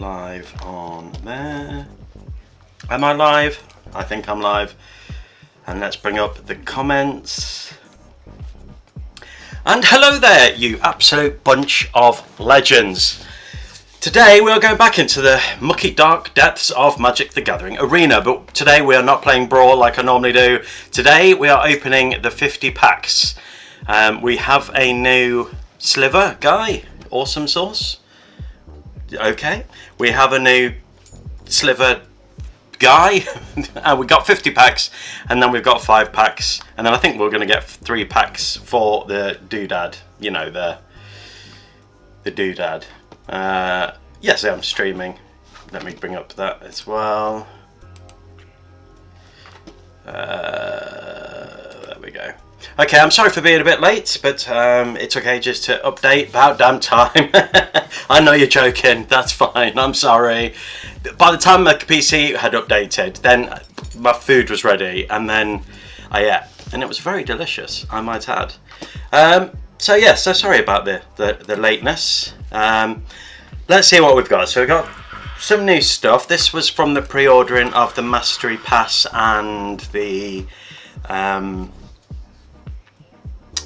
live on there. Am I live? I think I'm live. And let's bring up the comments. And hello there, you absolute bunch of legends. Today we are going back into the mucky dark depths of Magic the Gathering Arena, but today we are not playing Brawl like I normally do. Today we are opening the 50 packs. We have a new Sliver guy, awesome sauce. Okay, we have a new Sliver guy, and we got 50 packs, and then we've got 5 packs, and then I think we're going to get 3 packs for the doodad, you know, the doodad. Yes, I'm streaming. Let me bring up that as well. There we go. Okay, I'm sorry for being a bit late, but it's okay just to update. About damn time. I know you're joking. That's fine. I'm sorry. By the time my PC had updated, then my food was ready, and then I ate, and it was very delicious, I might add. So yeah, so sorry about the lateness. Let's see what we've got. So we've got some new stuff. This was from the pre-ordering of the Mastery Pass and the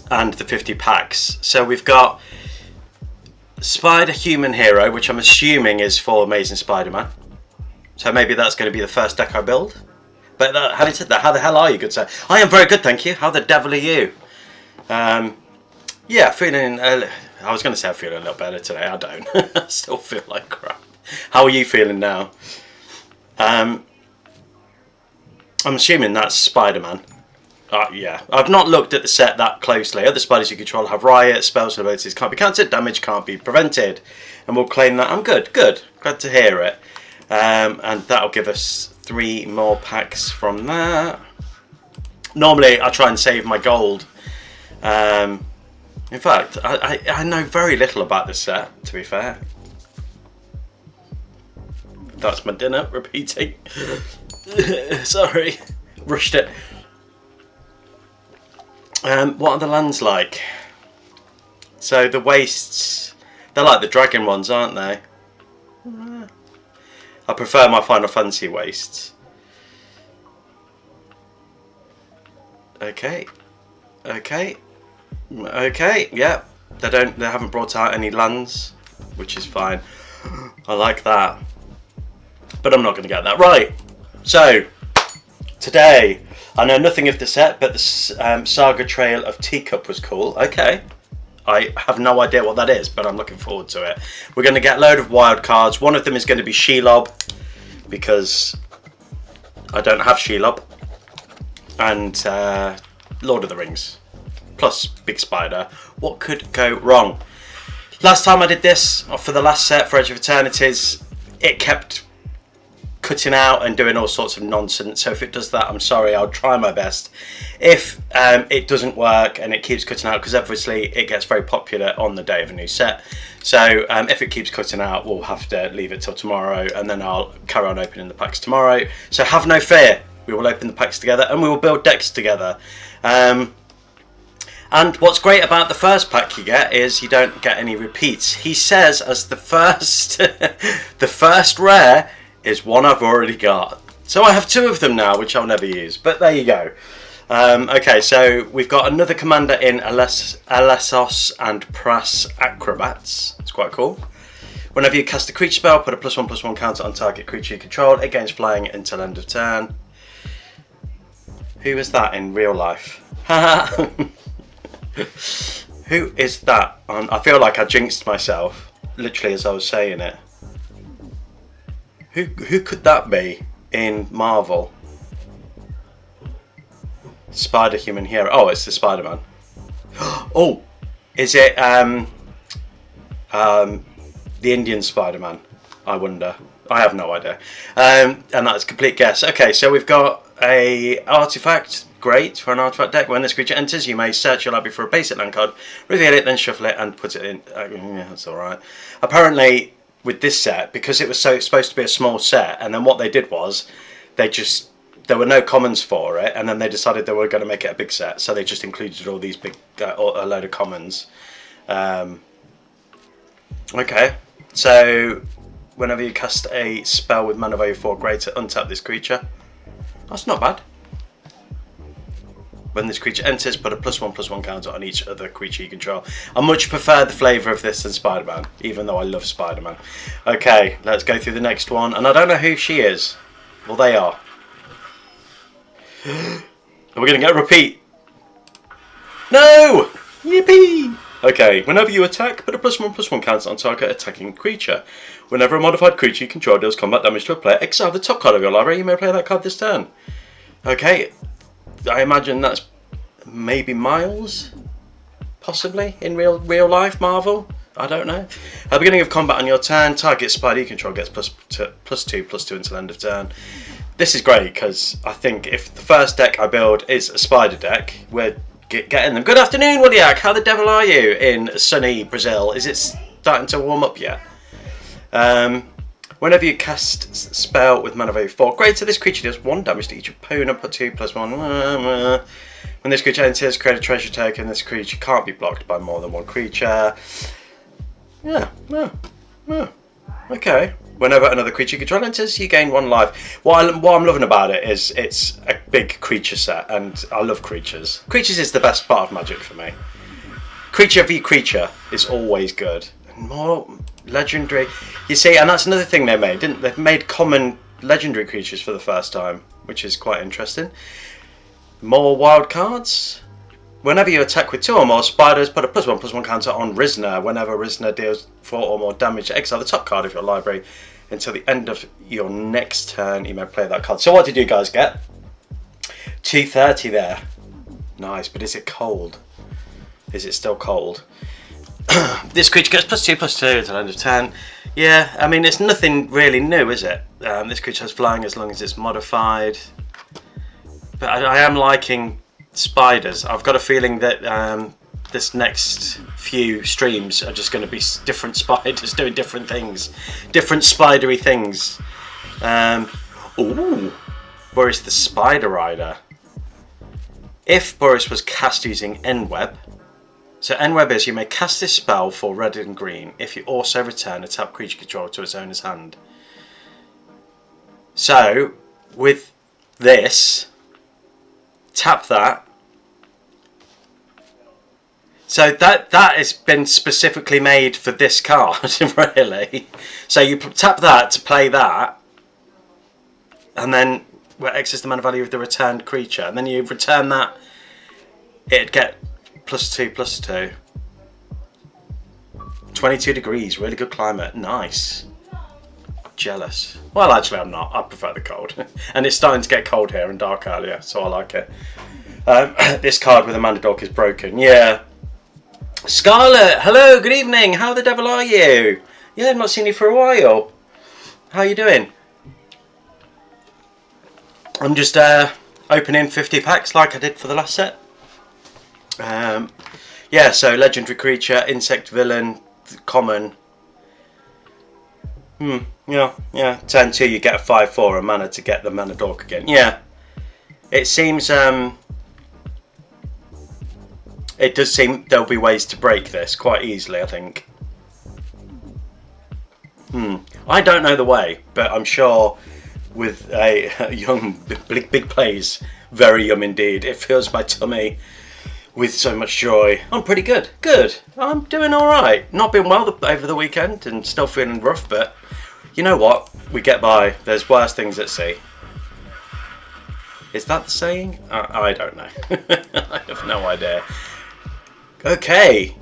50 packs. So we've got Spider Human Hero, which I'm assuming is for Amazing Spider-Man. So maybe that's going to be the first deck I build. But having said that, how the hell are you, good sir? I am very good, thank you. How the devil are you? Yeah, feeling... I was going to say I'm feeling a little better today. I don't. I still feel like crap. How are you feeling now? I'm assuming that's Spider-Man. Yeah. I've not looked at the set that closely. Other spiders you control have riot, spells and abilities can't be countered, damage can't be prevented. And we'll claim that. I'm good. Good. Glad to hear it. And that'll give us 3 more packs from that. Normally I try and save my gold. In fact, I know very little about this set, to be fair. That's my dinner, repeating. Sorry, rushed it. What are the lands like? So the wastes, they're like the dragon ones, aren't they? I prefer my Final Fantasy wastes. Okay. Okay, yeah. They haven't brought out any lands, which is fine. I like that. But I'm not going to get that. Right. So, today, I know nothing of the set, but the Saga Trail of Teacup was cool. Okay. I have no idea what that is, but I'm looking forward to it. We're going to get a load of wild cards. One of them is going to be Shelob, because I don't have Shelob. And Lord of the Rings. Plus Big Spider. What could go wrong? Last time I did this, for the last set for Edge of Eternities, it kept cutting out and doing all sorts of nonsense. So if it does that, I'm sorry, I'll try my best. If it doesn't work and it keeps cutting out, because obviously it gets very popular on the day of a new set. So if it keeps cutting out, we'll have to leave it till tomorrow, and then I'll carry on opening the packs tomorrow. So have no fear. We will open the packs together and we will build decks together. And what's great about the first pack you get is you don't get any repeats. He says as the first the first rare is one I've already got. So I have 2 of them now, which I'll never use. But there you go. Okay, so we've got another commander in Alesos and Pras Acrobats. It's quite cool. Whenever you cast a creature spell, put a +1/+1 counter on target creature you control. It gains flying until end of turn. Who is that in real life? Who is that? I feel like I jinxed myself, literally as I was saying it. Who could that be in Marvel? Spider Human Hero. Oh, it's the Spider-Man. Oh, is it the Indian Spider-Man? I wonder. I have no idea. And that's a complete guess. Okay, so we've got a artifact. Great for an artifact deck. When this creature enters, you may search your library for a basic land card, reveal it, then shuffle it and put it in. Yeah, that's alright. Apparently, with this set, because it was supposed to be a small set, and then what they did was, there were no commons for it, and then they decided they were going to make it a big set, so they just included all these big, a load of commons. Okay, so Whenever you cast a spell with mana value 4 greater, untap this creature. That's not bad. When this creature enters, put a +1/+1 counter on each other creature you control. I much prefer the flavour of this than Spider-Man, even though I love Spider-Man. Okay, let's go through the next one. And I don't know who she is. Well, they are. We're going to get a repeat. No! Yippee! Okay, whenever you attack, put a +1/+1 counter on target attacking creature. Whenever a modified creature you control deals combat damage to a player, exile the top card of your library. You may play that card this turn. Okay. I imagine that's maybe Miles, possibly, in real life, Marvel. I don't know. At the beginning of combat on your turn, target spider you control gets +2/+2 until end of turn. This is great because I think if the first deck I build is a spider deck, we're getting them. Good afternoon, Williak. How the devil are you in sunny Brazil? Is it starting to warm up yet? Whenever you cast spell with mana value 4 greater, this creature deals 1 damage to each opponent. Put 2/+1. When this creature enters, create a treasure token. This creature can't be blocked by more than one creature. Yeah. Okay. Whenever another creature you control enters, you gain 1 life. What I'm loving about it is it's a big creature set, and I love creatures. Creatures is the best part of Magic for me. Creature v creature is always good. And more legendary. You see, and that's another thing they made, didn't they? They've made common legendary creatures for the first time, which is quite interesting. More wild cards. Whenever you attack with 2 or more spiders, put a +1/+1 counter on Rizna. Whenever Rizna deals 4 or more damage, exile the top card of your library until the end of your next turn. You may play that card. So what did you guys get? 230 there. Nice, but is it cold? Is it still cold? This creature gets +2/+2 until end of turn. Yeah, I mean, it's nothing really new, is it? This creature has flying as long as it's modified. But I am liking spiders. I've got a feeling that this next few streams are just going to be different spiders doing different things. Different spidery things. Ooh, Boris the Spider Rider. If Boris was cast using N-Web, so N-Web is you may cast this spell for red and green if you also return a tapped creature control to its owner's hand. So, with this, tap that. So that has been specifically made for this card, really. So you tap that to play that, and then X is the mana value of the returned creature, and then you return that, it'd get +2/+2. 22 degrees, really good climate, nice. Jealous. Well, actually I'm not, I prefer the cold. And it's starting to get cold here and dark earlier, so I like it. This card with Amanda Dork is broken, yeah. Scarlet, hello, good evening, how the devil are you? Yeah, I've not seen you for a while. How are you doing? I'm just opening 50 packs like I did for the last set. Yeah, so legendary creature, insect villain, common. Yeah. Turn 2 you get a 5/4 and mana to get the Mana Dork again. Yeah. It seems it does seem there'll be ways to break this quite easily, I think. I don't know the way, but I'm sure with a young big plays, very yum indeed. It fills my tummy with so much joy. I'm pretty good. Good. I'm doing alright. Not been well over the weekend and still feeling rough, but you know what? We get by. There's worse things at sea. Is that the saying? I don't know. I have no idea. Okay.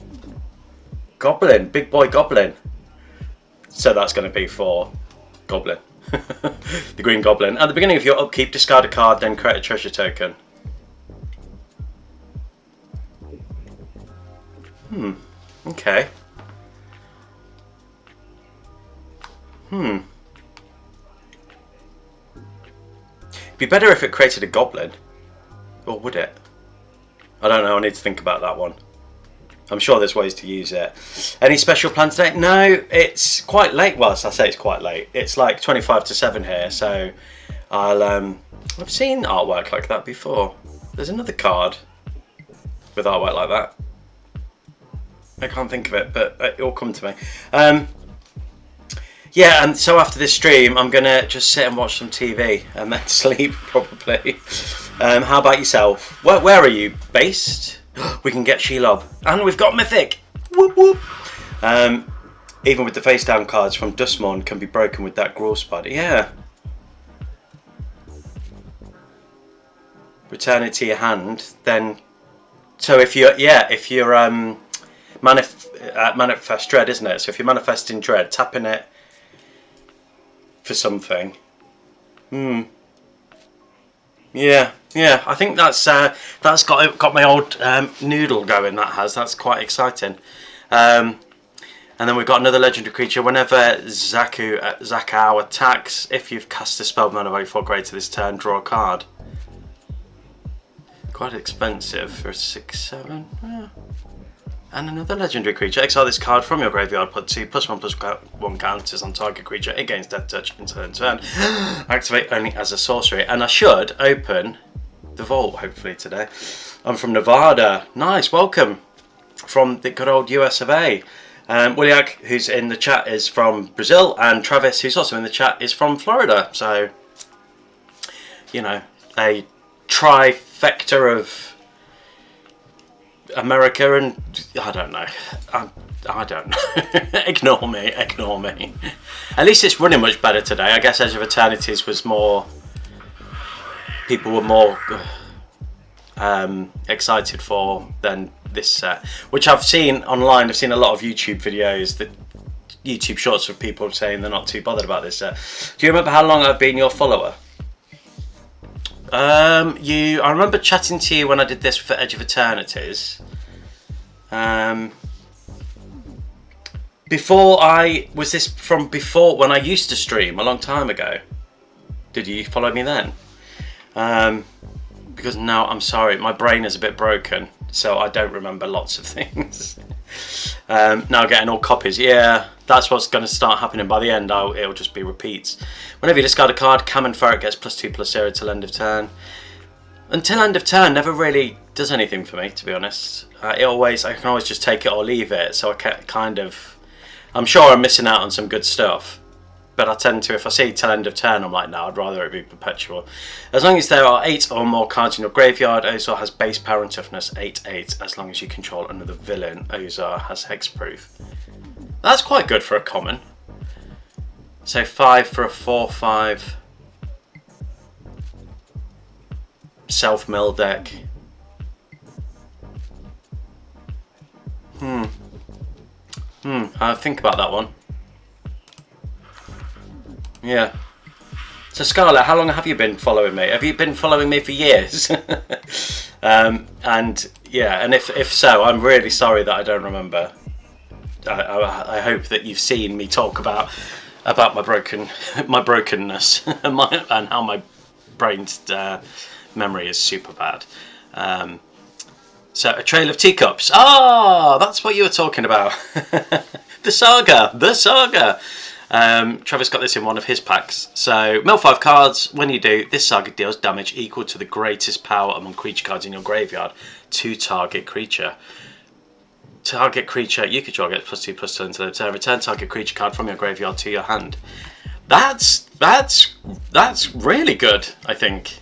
Goblin. Big boy Goblin. So that's going to be for Goblin. The Green Goblin. At the beginning of your upkeep, discard a card, then create a treasure token. Okay. It'd be better if it created a goblin. Or would it? I don't know, I need to think about that one. I'm sure there's ways to use it. Any special plans today? No, it's quite late. Well, I say it's quite late. It's like 25 to 7 here, so I've seen artwork like that before. There's another card with artwork like that. I can't think of it, but it'll come to me. yeah, and so after this stream, I'm gonna just sit and watch some TV and then sleep probably. How about yourself? Where are you based? We can get Shelob, and we've got Mythic. Whoop whoop. Even with the face down cards from Dustmorn can be broken with that Grawl Spider. Yeah. Return it to your hand, then. So if you're manifest dread, isn't it? So if you're manifesting dread, tapping it for something. Yeah. I think that's got my old noodle going. That's quite exciting. And then we've got another legendary creature. Whenever Zakao attacks, if you've cast a spell mana value 4 greater this turn, draw a card. Quite expensive for a 6/7. Yeah. And another legendary creature. Exile this card from your graveyard. Put 2+1/+1 counters on target creature against death touch until end turn. Activate only as a sorcery. And I should open the vault hopefully today. I'm from Nevada. Nice, welcome from the good old US of A. Williak, who's in the chat, is from Brazil, and Travis, who's also in the chat, is from Florida. So, you know, a trifecta of America and I don't know. I don't know. Ignore me. At least it's running much better today. I guess Edge of Eternities was more. People were more excited for than this set, which I've seen online. I've seen a lot of YouTube videos, YouTube shorts of people saying they're not too bothered about this set. Do you remember how long I've been your follower? I remember chatting to you when I did this for Edge of Eternities. Before when I used to stream a long time ago? Did you follow me then? Because now I'm sorry, my brain is a bit broken, so I don't remember lots of things. Now getting all copies, yeah, that's what's going to start happening by the end. It'll just be repeats. Whenever you discard a card, Common Ferret gets +2/+0 till end of turn. Until end of turn never really does anything for me, to be honest. I can always just take it or leave it, so I'm sure I'm missing out on some good stuff. But I tend to, if I see till end of turn, I'm like, no, I'd rather it be perpetual. As long as there are 8 or more cards in your graveyard, Ozar has base power and toughness 8/8. As long as you control another villain, Ozar has hexproof. That's quite good for a common. So 5 for a 4/5 self-mill deck. I'll think about that one. Yeah. So Scarlett, how long have you been following me? Have you been following me for years? And yeah, and if so, I'm really sorry that I don't remember. I hope that you've seen me talk about my brokenness and how my brain's memory is super bad. So a trail of teacups. Ah, that's what you were talking about. The saga. Travis got this in one of his packs. So, mill 5 cards. When you do, this saga deals damage equal to the greatest power among creature cards in your graveyard to target creature. Target creature you control gets +2/+2 until the turn. Return target creature card from your graveyard to your hand. That's really good, I think.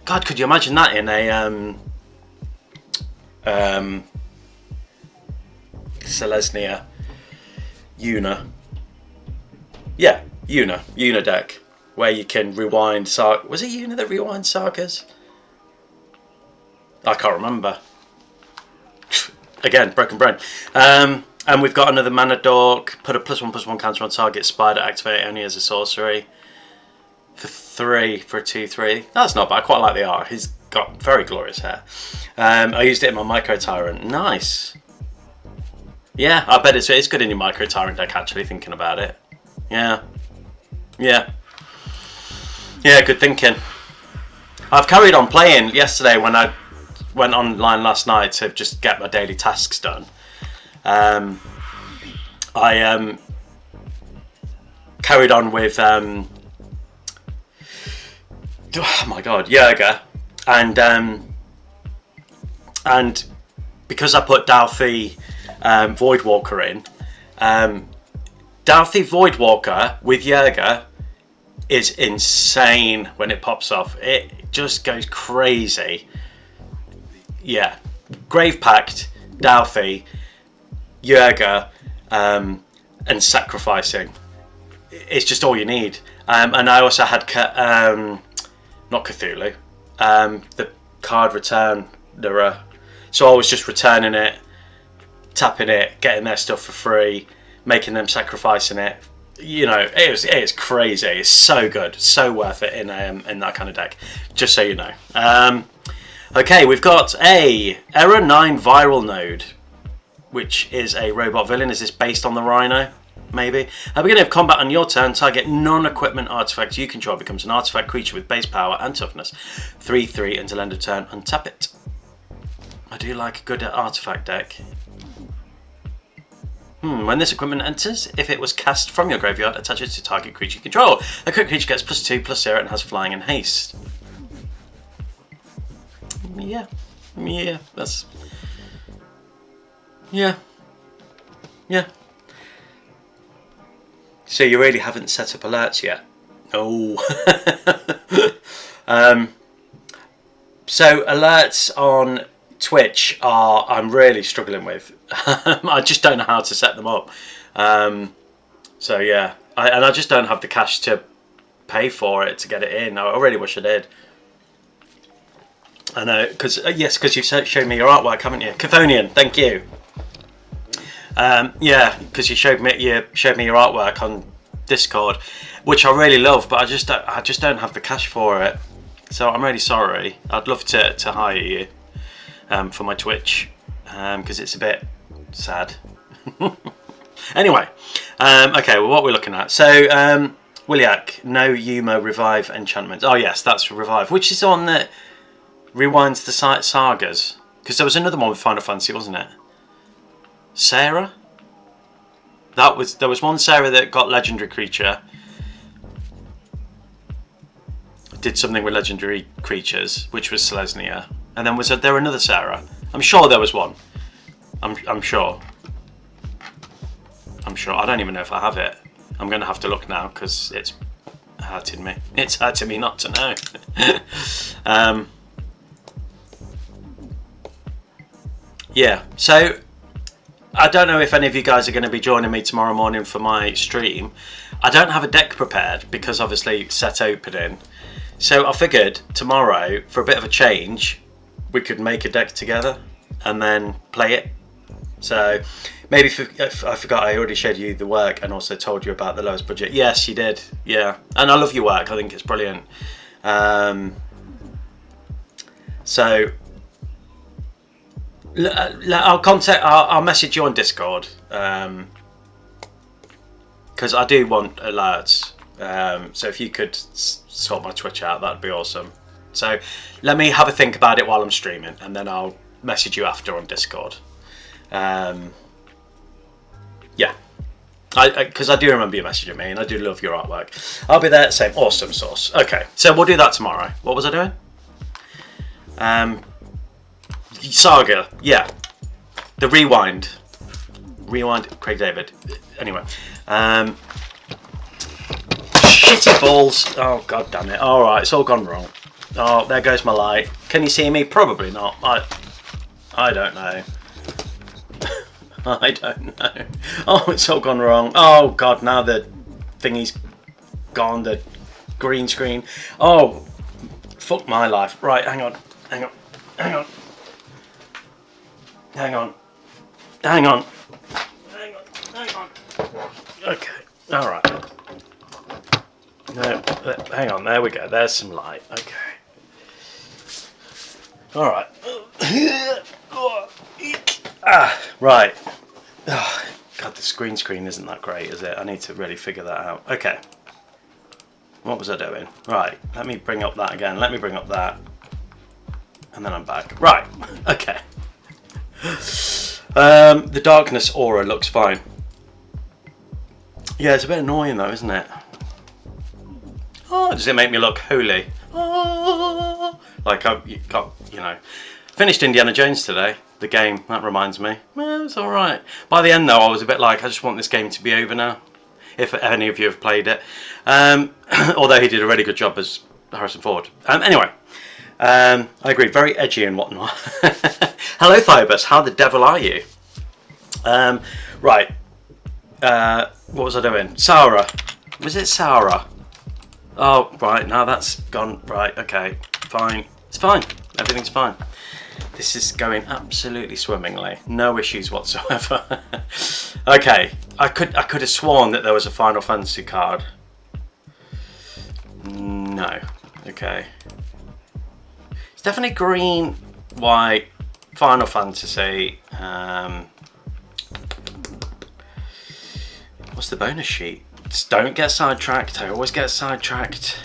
God, could you imagine that in a Selesnya Una? Yeah, Una deck, where you can rewind was it Una that rewinds sagas? I can't remember. Again, broken brain. And we've got another mana dork. Put a +1/+1 counter on target spider. Activate only as a sorcery. For 3 for a 2/3. That's not bad. I quite like the art. He's got very glorious hair. I used it in my Micro Tyrant. Nice. Yeah, I bet it's good in your Micro Tyrant deck. Actually, thinking about it. Yeah. Good thinking. I've carried on playing. Yesterday when I went online last night to just get my daily tasks done, I carried on with oh my god, Yerga, and because I put Dalfi Voidwalker in, Dauthi Voidwalker with Jaeger is insane when it pops off. It just goes crazy. Yeah, Grave Pact, Dauthi, Jaeger, and sacrificing. It's just all you need. And I also had not Cthulhu, the card returner. So I was just returning it, tapping it, getting their stuff for free, making them sacrificing it. You know, it is crazy. It's so good, so worth it in that kind of deck. Just so you know. Okay, we've got a Error 9 Viral Node, which is a robot villain. Is this based on the Rhino? Maybe. At the beginning of combat on your turn, target non-equipment artifact you control becomes an artifact creature with base power and toughness. 3/3 until end of turn. Untap it. I do like a good artifact deck. When this equipment enters, if it was cast from your graveyard, attach it to target creature you control. A quick creature gets +2/+0 and has flying and haste. Yeah, that's... Yeah. So you really haven't set up alerts yet? Oh. So alerts on Twitch I'm really struggling with. I just don't know how to set them up. So yeah, I just don't have the cash to pay for it to get it in. I really wish I did. I know, because because you've shown me your artwork, haven't you? Chthonian, thank you. Yeah, because you showed me your artwork on Discord, which I really love, but I just don't have the cash for it. So I'm really sorry. I'd love to hire you for my Twitch, because it's a bit sad. Anyway, okay, well, what we're looking at. So Williak, no Yuma revive enchantments. Oh yes, that's revive, which is on that rewinds the sagas, because there was another one with Final Fantasy, wasn't it? Sarah? There was one Sarah that got legendary creature, did something with legendary creatures, which was Selesnya, and then was there another Sarah? I'm sure there was one. I'm sure. I don't even know if I have it. I'm going to have to look now because it's hurting me. It's hurting me not to know. Yeah, so I don't know if any of you guys are going to be joining me tomorrow morning for my stream. I don't have a deck prepared because obviously set opening. So I figured tomorrow, for a bit of a change, we could make a deck together and then play it. So maybe if I forgot, I already showed you the work and also told you about the lowest budget. Yes, you did. Yeah, and I love your work. I think it's brilliant. So I'll message you on Discord because I do want alerts. So if you could sort my Twitch out, that'd be awesome. So let me have a think about it while I'm streaming, and then I'll message you after on Discord. Yeah, because I do remember you messaging me, and I do love your artwork. I'll be there, same awesome sauce. Okay, so we'll do that tomorrow. What was I doing? Saga, yeah. The rewind, Craig David. Anyway, shitty balls. Oh god damn it! All right, it's all gone wrong. Oh, there goes my light. Can you see me? Probably not. I don't know. I don't know. Oh, it's all gone wrong. Oh god, now the thingy's gone. The green screen. Oh, fuck my life. Right, hang on. Okay, alright. No, hang on, there we go. There's some light. Okay. Alright. Right. Oh, God, the screen isn't that great, is it? I need to really figure that out. Okay. What was I doing? Right, let me bring up that again. Let me bring up that. And then I'm back. Right, okay. The darkness aura looks fine. Yeah, it's a bit annoying though, isn't it? Oh, does it make me look holy? Oh, like you know. Finished Indiana Jones today, the game, that reminds me. Well, it's alright. By the end though, I was a bit like, I just want this game to be over now. if any of you have played it. Although he did a really good job as Harrison Ford. Anyway, I agree, very edgy and whatnot. Hello, Thybus, how the devil are you? Right, what was I doing? Sarah. Was it Sarah? Oh, right, now that's gone. Right, okay, fine. It's fine. Everything's fine. This is going absolutely swimmingly. No issues whatsoever. Okay, I could have sworn that there was a Final Fantasy card. No. Okay. It's definitely green, white, Final Fantasy. What's the bonus sheet? Just don't get sidetracked. I always get sidetracked.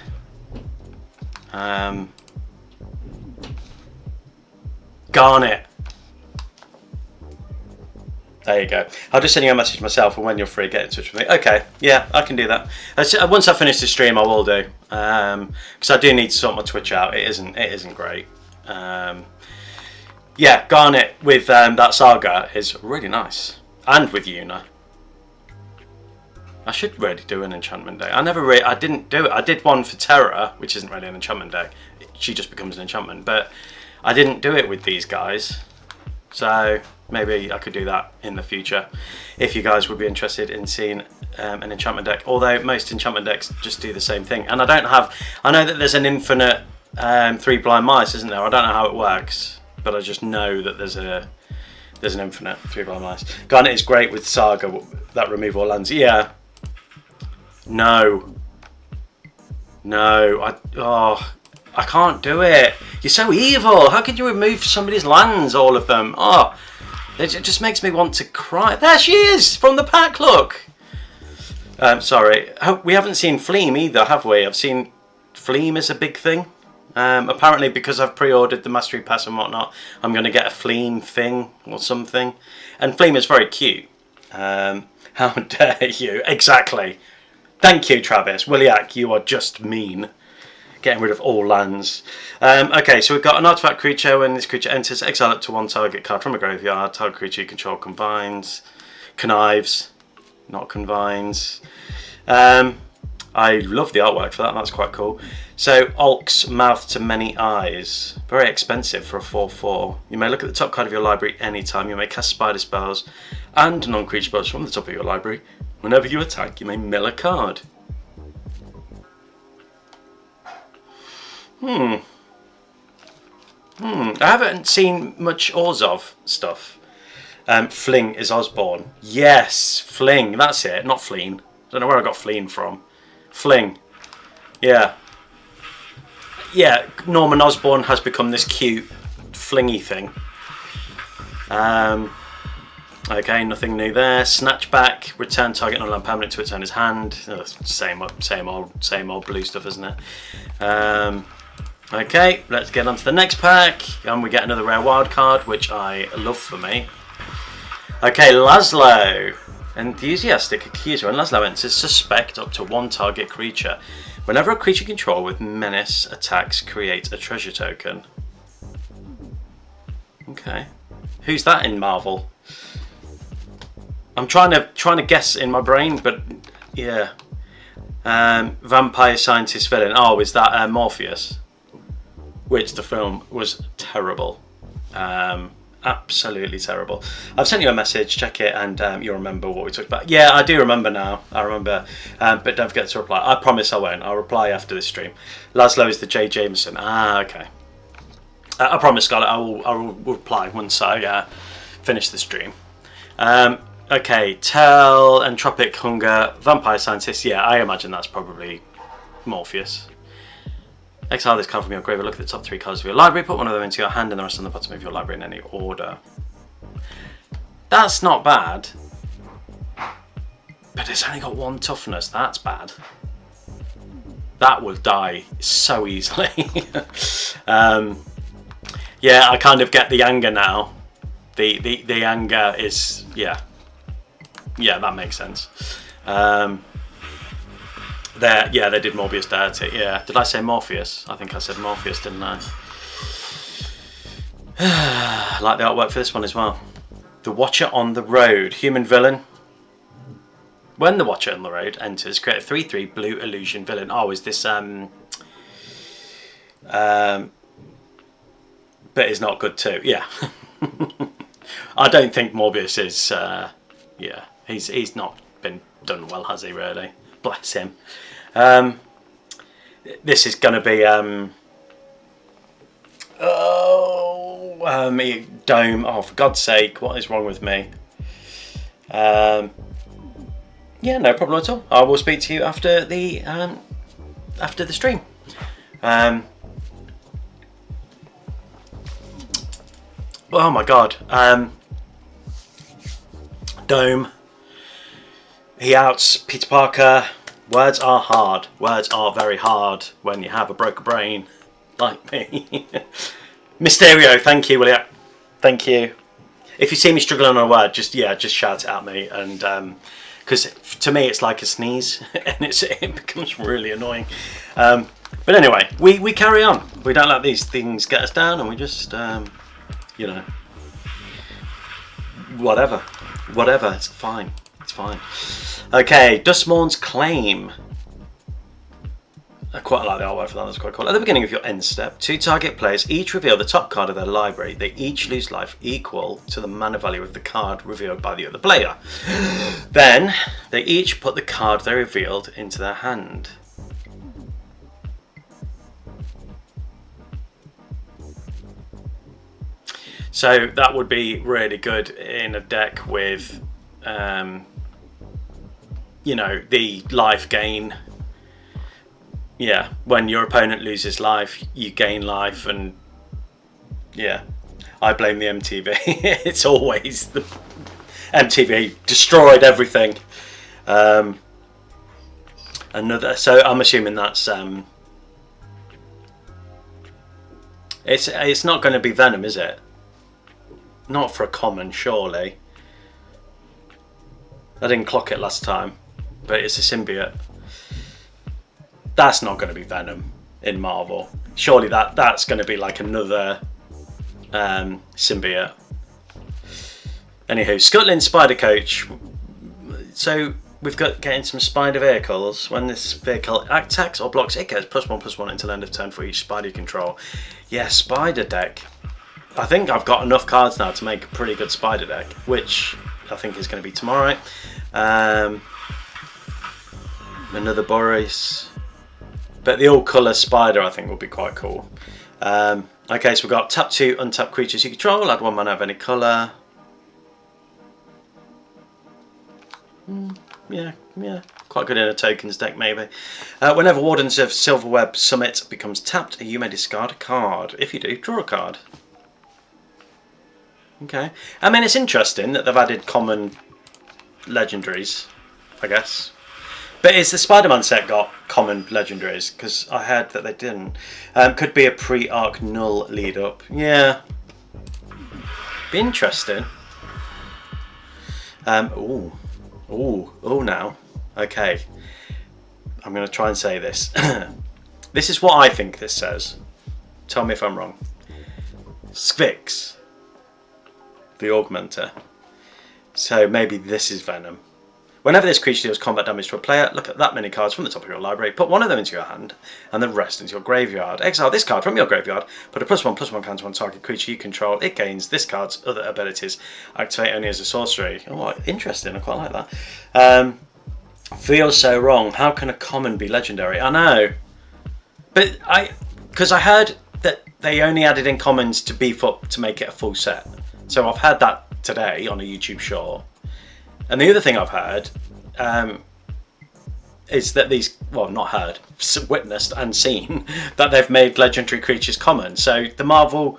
Garnet. There you go. I'll just send you a message myself, and when you're free, get in touch with me. Okay, yeah, I can do that. Once I finish the stream, I will do, because I do need to sort my Twitch out. It isn't great. Yeah, Garnet with that saga is really nice, and with Yuna. I should really do an enchantment deck. I didn't do it. I did one for Terra, which isn't really an enchantment deck. She just becomes an enchantment, but I didn't do it with these guys. So maybe I could do that in the future, if you guys would be interested in seeing an enchantment deck. Although most enchantment decks just do the same thing, and I know that there's an infinite 3 blind mice, isn't there? I don't know how it works, but I just know that there's an infinite 3 blind mice. Garnet is great with Saga, that remove all lands. Yeah. No, I can't do it. You're so evil. How could you remove somebody's lands, all of them? Oh, it just makes me want to cry. There she is, from the pack, look. Sorry, we haven't seen Fleam either, have we? I've seen Fleam is a big thing. Apparently, because I've pre-ordered the Mastery Pass and whatnot, I'm going to get a Fleam thing or something. And Fleam is very cute. How dare you? Exactly. Thank you, Travis. Williak, you are just mean. Getting rid of all lands. Okay, so we've got an artifact creature. When this creature enters, exile up to 1 target card from a graveyard. Target creature you control connives, not convines. I love the artwork for that. That's quite cool. So, Ulk's Mouth to Many Eyes. Very expensive for a 4/4. You may look at the top card of your library anytime. You may cast spider spells and non-creature spells from the top of your library. Whenever you attack, you may mill a card. I haven't seen much Orzhov stuff. Fling is Osborne. Yes, Fling. That's it. Not Fleen. Don't know where I got Fleen from. Fling. Yeah. Yeah, Norman Osborn has become this cute flingy thing. Okay, nothing new there. Snatchback, return target non-land permanent to return his hand. Oh, same old blue stuff, isn't it? Okay, let's get on to the next pack, and we get another rare wild card, which I love for me. Okay, Laszlo, enthusiastic accuser. When Laszlo enters, suspect up to 1 target creature. Whenever a creature control with menace attacks, create a treasure token. Okay, who's that in Marvel? I'm trying to guess in my brain, but yeah. Vampire scientist villain. Oh, is that Morpheus? Which the film was terrible. Absolutely terrible. I've sent you a message, check it, and you'll remember what we talked about. Yeah, I do remember now. I remember, but don't forget to reply. I promise I won't. I'll reply after this stream. Laszlo is the J. Jameson. Ah, okay. I promise, Scarlett, I will reply once I finish the stream. Okay, Tell, Entropic Hunger, Vampire Scientist. Yeah, I imagine that's probably Morpheus. Exile this card from your graveyard. Look at the top 3 cards of your library. Put one of them into your hand and the rest on the bottom of your library in any order. That's not bad. But it's only got 1 toughness. That's bad. That will die so easily. Yeah, I kind of get the anger now. The anger is, yeah. Yeah, that makes sense. They did Morbius dirty. Yeah, did I say Morpheus? I think I said Morpheus, didn't I? I like the artwork for this one as well. The Watcher on the Road, human villain. When the Watcher on the road enters, create a 3/3 blue illusion villain. Oh, is this but is not good too. Yeah. I don't think Morbius is. Yeah, he's not been done well, has he? Really, bless him. This is going to be Dome. Oh, for God's sake, what is wrong with me? Yeah, no problem at all. I will speak to you after the stream. Oh my God. Dome. He outs Peter Parker. Words are hard. Words are very hard when you have a broken brain like me. Mysterio, thank you, William. Thank you. If you see me struggling on a word, just shout it at me, and because to me it's like a sneeze, and it becomes really annoying. But anyway, we carry on. We don't let these things get us down, and we just you know, whatever, it's fine. It's fine. Okay, Dustmourn's Claim. I quite like the artwork for that, that's quite cool. At the beginning of your end step, 2 target players each reveal the top card of their library. They each lose life equal to the mana value of the card revealed by the other player. Then, they each put the card they revealed into their hand. So that would be really good in a deck with, you know, the life gain. Yeah, when your opponent loses life, you gain life, and yeah, I blame the MTV. It's always the MTV destroyed everything. So I'm assuming that's it's not going to be Venom, is it? Not for a common, surely. I didn't clock it last time, but it's a symbiote. That's not going to be Venom in Marvel. Surely that's going to be like another symbiote. Anywho, Scuttlin Spider Coach. So we've got getting some spider vehicles. When this vehicle attacks or blocks, it gets +1/+1 until end of turn for each spider you control. Yeah, spider deck. I think I've got enough cards now to make a pretty good spider deck, which I think is going to be tomorrow. Another Boris. But the all-colour spider I think will be quite cool. Okay, so we've got tap 2 untap creatures you control, add 1 mana of any colour. Yeah, quite good in a tokens deck maybe. Whenever Wardens of Silverweb Summit becomes tapped, you may discard a card. If you do, draw a card. Okay, I mean it's interesting that they've added common legendaries, I guess. But is the Spider-Man set got common legendaries? Because I heard that they didn't. Could be a pre-arc null lead up. Yeah. Be interesting. Ooh now. Okay. I'm going to try and say this. This is what I think this says. Tell me if I'm wrong. Sphinx. The Augmenter. So maybe this is Venom. Whenever this creature deals combat damage to a player, look at that many cards from the top of your library, put one of them into your hand, and the rest into your graveyard. Exile this card from your graveyard, put a +1/+1 counter on target creature you control. It gains this card's other abilities. Activate only as a sorcery. Oh, interesting, I quite like that. Feels so wrong. How can a common be legendary? I know. But because I heard that they only added in commons to beef up to make it a full set. So I've heard that today on a YouTube short. And the other thing I've heard is that these, well, not heard, witnessed and seen that they've made legendary creatures common. So the Marvel,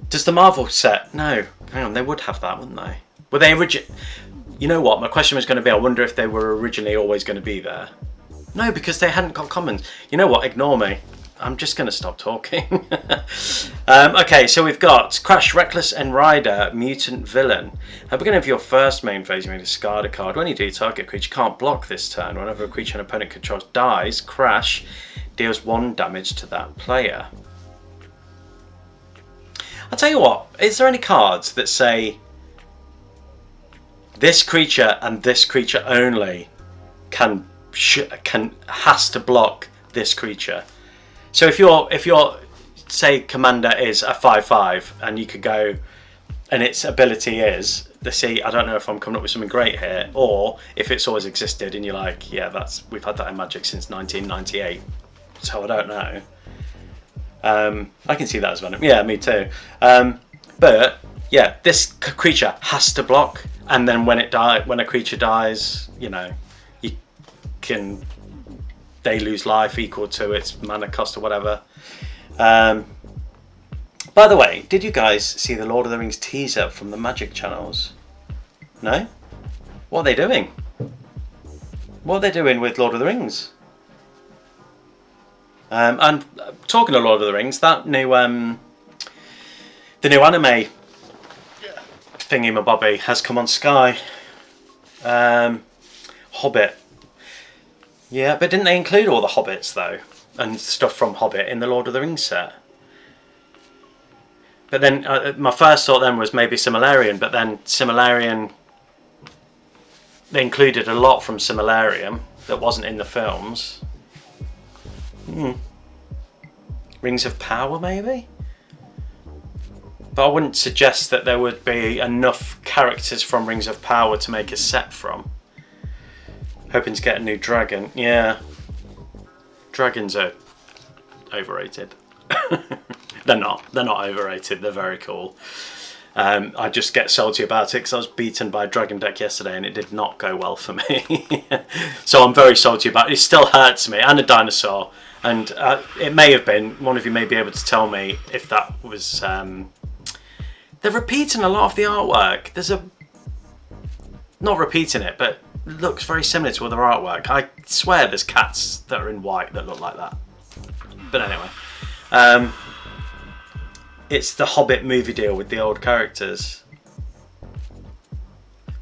does the Marvel set? No, hang on, they would have that, wouldn't they? Were they you know what? My question was going to be, I wonder if they were originally always going to be there. No, because they hadn't got commons. You know what? Ignore me. I'm just going to stop talking. Okay, so we've got Crash, Reckless and Rider, Mutant Villain. At the beginning of your first main phase, you may discard a card. When you do, target creature can't block this turn. Whenever a creature an opponent controls dies, Crash deals 1 damage to that player. I'll tell you what, is there any cards that say This creature and this creature only has to block this creature. So if your say commander is a 5/5 and you could go, and its ability is, I don't know if I'm coming up with something great here, or if it's always existed and you're like, yeah, we've had that in Magic since 1998, so I don't know. I can see that as venom. Yeah, me too. But yeah, this creature has to block, and then when a creature dies, you know, they lose life equal to its mana cost or whatever. By the way, did you guys see the Lord of the Rings teaser from the Magic channels? No? What are they doing? What are they doing with Lord of the Rings? And talking of Lord of the Rings, that new the new anime thingy-mabobby has come on Sky. Hobbit. Yeah, but didn't they include all the Hobbits though, and stuff from Hobbit in the Lord of the Rings set? But then my first thought then was maybe Silmarillion, but then Silmarillion, they included a lot from Silmarillion that wasn't in the films. Rings of Power maybe? But I wouldn't suggest that there would be enough characters from Rings of Power to make a set from. Hoping to get a new dragon. Yeah. Dragons are overrated. They're not overrated, they're very cool. I just get salty about it because I was beaten by a dragon deck yesterday and it did not go well for me. So I'm very salty about it. It still hurts me, and a dinosaur. And it may have been, one of you may be able to tell me if that was... they're repeating a lot of the artwork. There's not repeating it, but it looks very similar to other artwork. I swear there's cats that are in white that look like that. But anyway. It's the Hobbit movie deal with the old characters.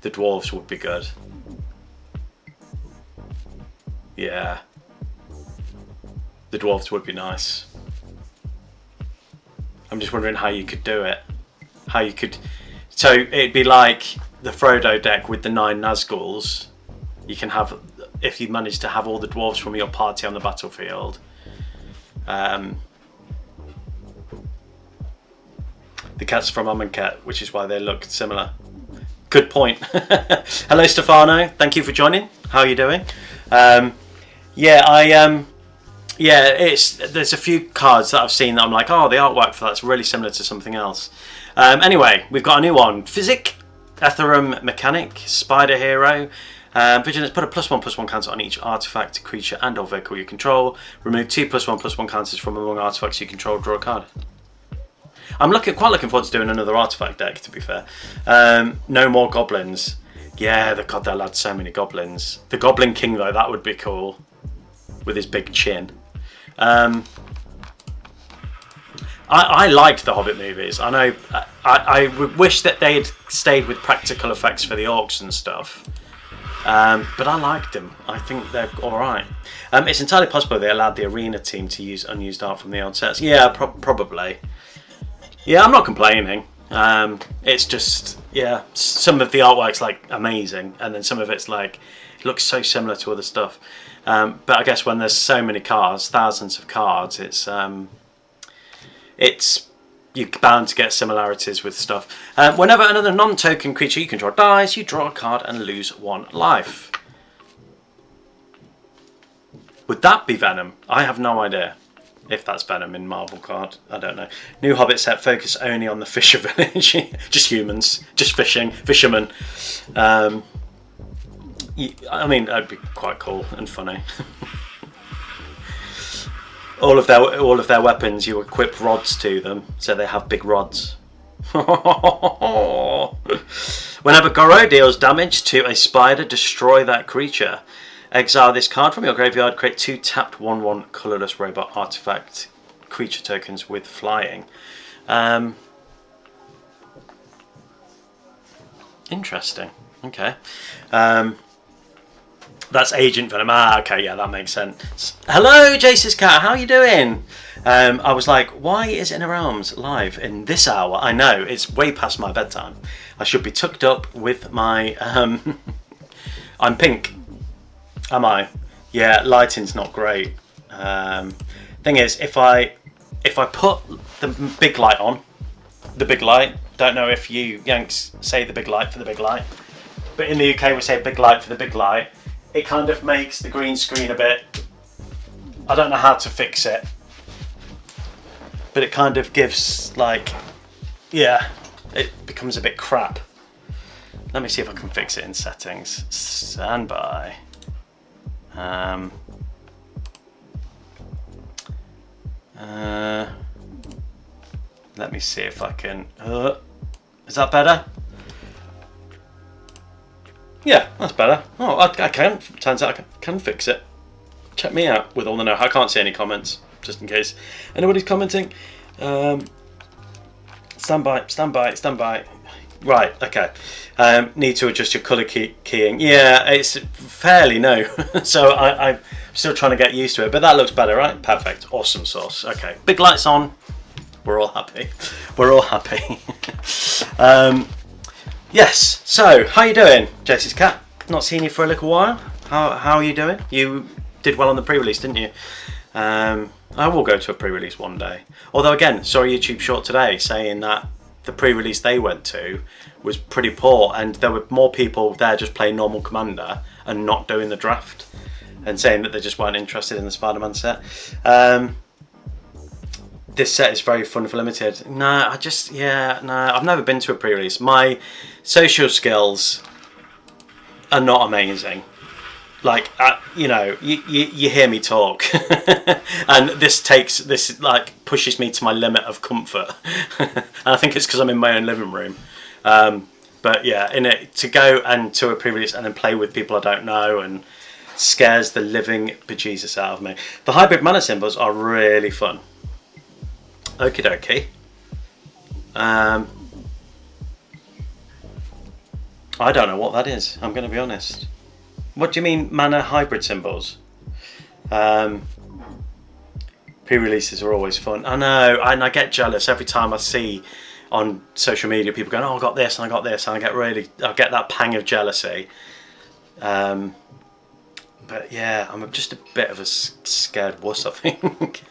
The dwarves would be good. Yeah. The dwarves would be nice. I'm just wondering how you could do it. How you could... So it'd be like the Frodo deck with the 9 Nazguls. You can have... If you manage to have all the dwarves from your party on the battlefield. The cats from Omenpaths, which is why they look similar. Good point. Hello, Stefano. Thank you for joining. How are you doing? Yeah, there's a few cards that I've seen that I'm like, oh, the artwork for that's really similar to something else. Anyway, we've got a new one. Physic, Ethereum Mechanic, Spider Hero. Vigilance, put a +1/+1 counter on each artifact, creature and or vehicle you control. Remove 2 +1/+1 counters from among artifacts you control, draw a card. I'm quite looking forward to doing another artifact deck, to be fair. No more goblins. Yeah, God, they'll add so many goblins. The Goblin King, though, that would be cool. With his big chin. I liked the Hobbit movies. I know. I wish that they had stayed with practical effects for the orcs and stuff. But I liked them. I think they're alright. It's entirely possible they allowed the arena team to use unused art from the old sets. Yeah, probably. Yeah, I'm not complaining. It's just, yeah, some of the artwork's like amazing, and then some of it's like, it looks so similar to other stuff. But I guess when there's so many cards, thousands of cards, you're bound to get similarities with stuff. Whenever another non-token creature you control dies, you draw a card and lose 1 life. Would that be Venom? I have no idea. If that's Venom in Marvel card, I don't know. New Hobbit set, focus only on the Fisher Village. Just humans, just fishermen. I mean, that'd be quite cool and funny. all of their weapons, you equip rods to them, so they have big rods. Whenever Goro deals damage to a spider, destroy that creature. Exile this card from your graveyard, create 2 tapped 1/1 colourless robot artifact creature tokens with flying. Interesting. Okay. That's Agent Venom. Ah, okay, yeah, that makes sense. Hello, Jace's cat. How are you doing? I was like, why is Inner Realms live in this hour? I know, it's way past my bedtime. I should be tucked up with my... I'm pink. Am I? Yeah, lighting's not great. Thing is, if I put the big light on, don't know if you Yanks say the big light for the big light, but in the UK we say big light for the big light. It kind of makes the green screen a bit... I don't know how to fix it, but it kind of gives like, yeah, it becomes a bit crap. Let me see if I can fix it in settings. Stand by. Let me see if I can... is that better? Yeah, that's better. Oh, I can. Turns out I can fix it. Check me out with all the I can't see any comments, just in case anybody's commenting. Stand by. Right, okay. Need to adjust your colour keying. Yeah, it's fairly new, so I'm still trying to get used to it, but that looks better, right? Perfect, awesome sauce. Okay, big lights on. We're all happy. We're all happy. Yes, so how you doing, Jesse's cat? Not seen you for a little while. How are you doing? You did well on the pre-release, didn't you? I will go to a pre-release one day. Although again, saw a YouTube short today saying that the pre-release they went to was pretty poor, and there were more people there just playing normal Commander and not doing the draft, and saying that they just weren't interested in the Spider-Man set. This set is very fun for limited. I've never been to a pre-release. My social skills are not amazing. Like, you know, you hear me talk, and this like pushes me to my limit of comfort. And I think it's because I'm in my own living room. But yeah, to go and to a pre-release and then play with people I don't know and scares the living bejesus out of me. The hybrid mana symbols are really fun. Okie dokie. I don't know what that is, I'm going to be honest. What do you mean, mana hybrid symbols? Pre-releases are always fun. I know, and I get jealous every time I see on social media people going, oh, I got this and I got this, and I get that pang of jealousy. But yeah, I'm just a bit of a scared wuss, I think.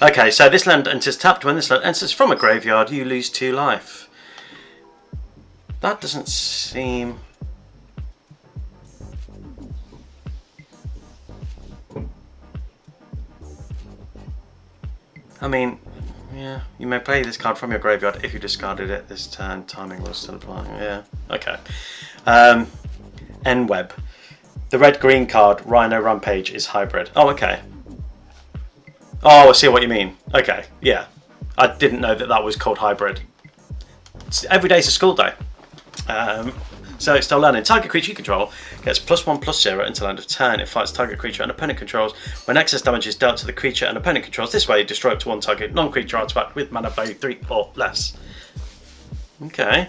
Okay, so this land enters tapped. When this land enters from a graveyard, you lose 2 life. That doesn't seem... I mean, yeah, you may play this card from your graveyard if you discarded it this turn. Timing will still apply. Yeah, okay. N-Web. The red-green card, Rhino Rampage, is hybrid. Oh, okay. Oh, I see what you mean. Okay, yeah. I didn't know that was called hybrid. Every day's a school day. So it's still learning. Target creature you control gets +1/+0 until end of turn. It fights target creature and opponent controls. When excess damage is dealt to the creature and opponent controls, this way you destroy up to 1 target non-creature artifact with mana value 3 or less. Okay.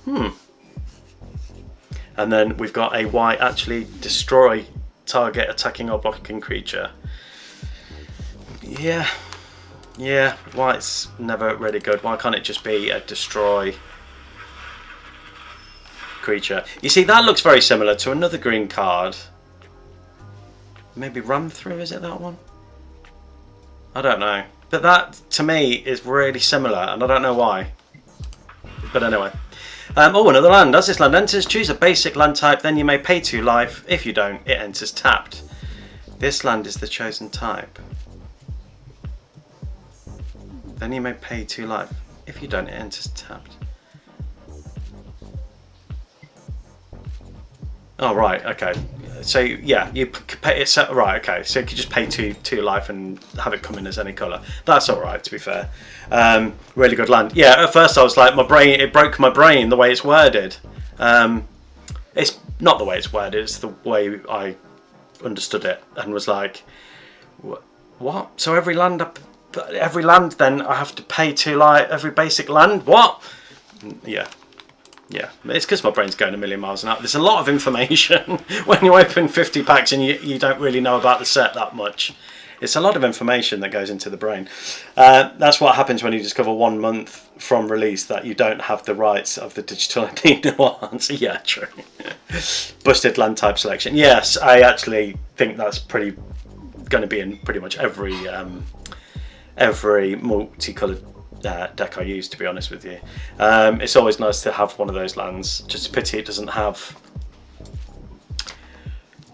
And then we've got a white actually destroy target attacking or blocking creature. Yeah. Yeah, white's never really good. Why can't it just be a destroy creature? You see, that looks very similar to another green card. Maybe Run Through, is it that one? I don't know. But that, to me, is really similar, and I don't know why. But anyway. Oh, another land. As this land enters, choose a basic land type, then you may pay 2 life. If you don't, it enters tapped. This land is the chosen type. Then you may pay 2 life. If you don't, it enters tapped. Oh, right, okay. So, yeah, you pay it, right, okay. So you could just pay two life and have it come in as any colour. That's alright, to be fair. Really good land. Yeah, at first I was like, it broke my brain the way it's worded. It's not the way it's worded, it's the way I understood it and was like, what? So every land then I have to pay 2 life, every basic land? What? Yeah. Yeah, it's because my brain's going a million miles an hour. There's a lot of information when you open 50 packs and you don't really know about the set that much. It's a lot of information that goes into the brain. That's what happens when you discover 1 month from release that you don't have the rights of the digital nuance. Yeah, true. Busted land type selection. Yes, I actually think that's going to be in pretty much every multicoloured deck I use, to be honest with you. It's always nice to have one of those lands. Just a pity it doesn't have,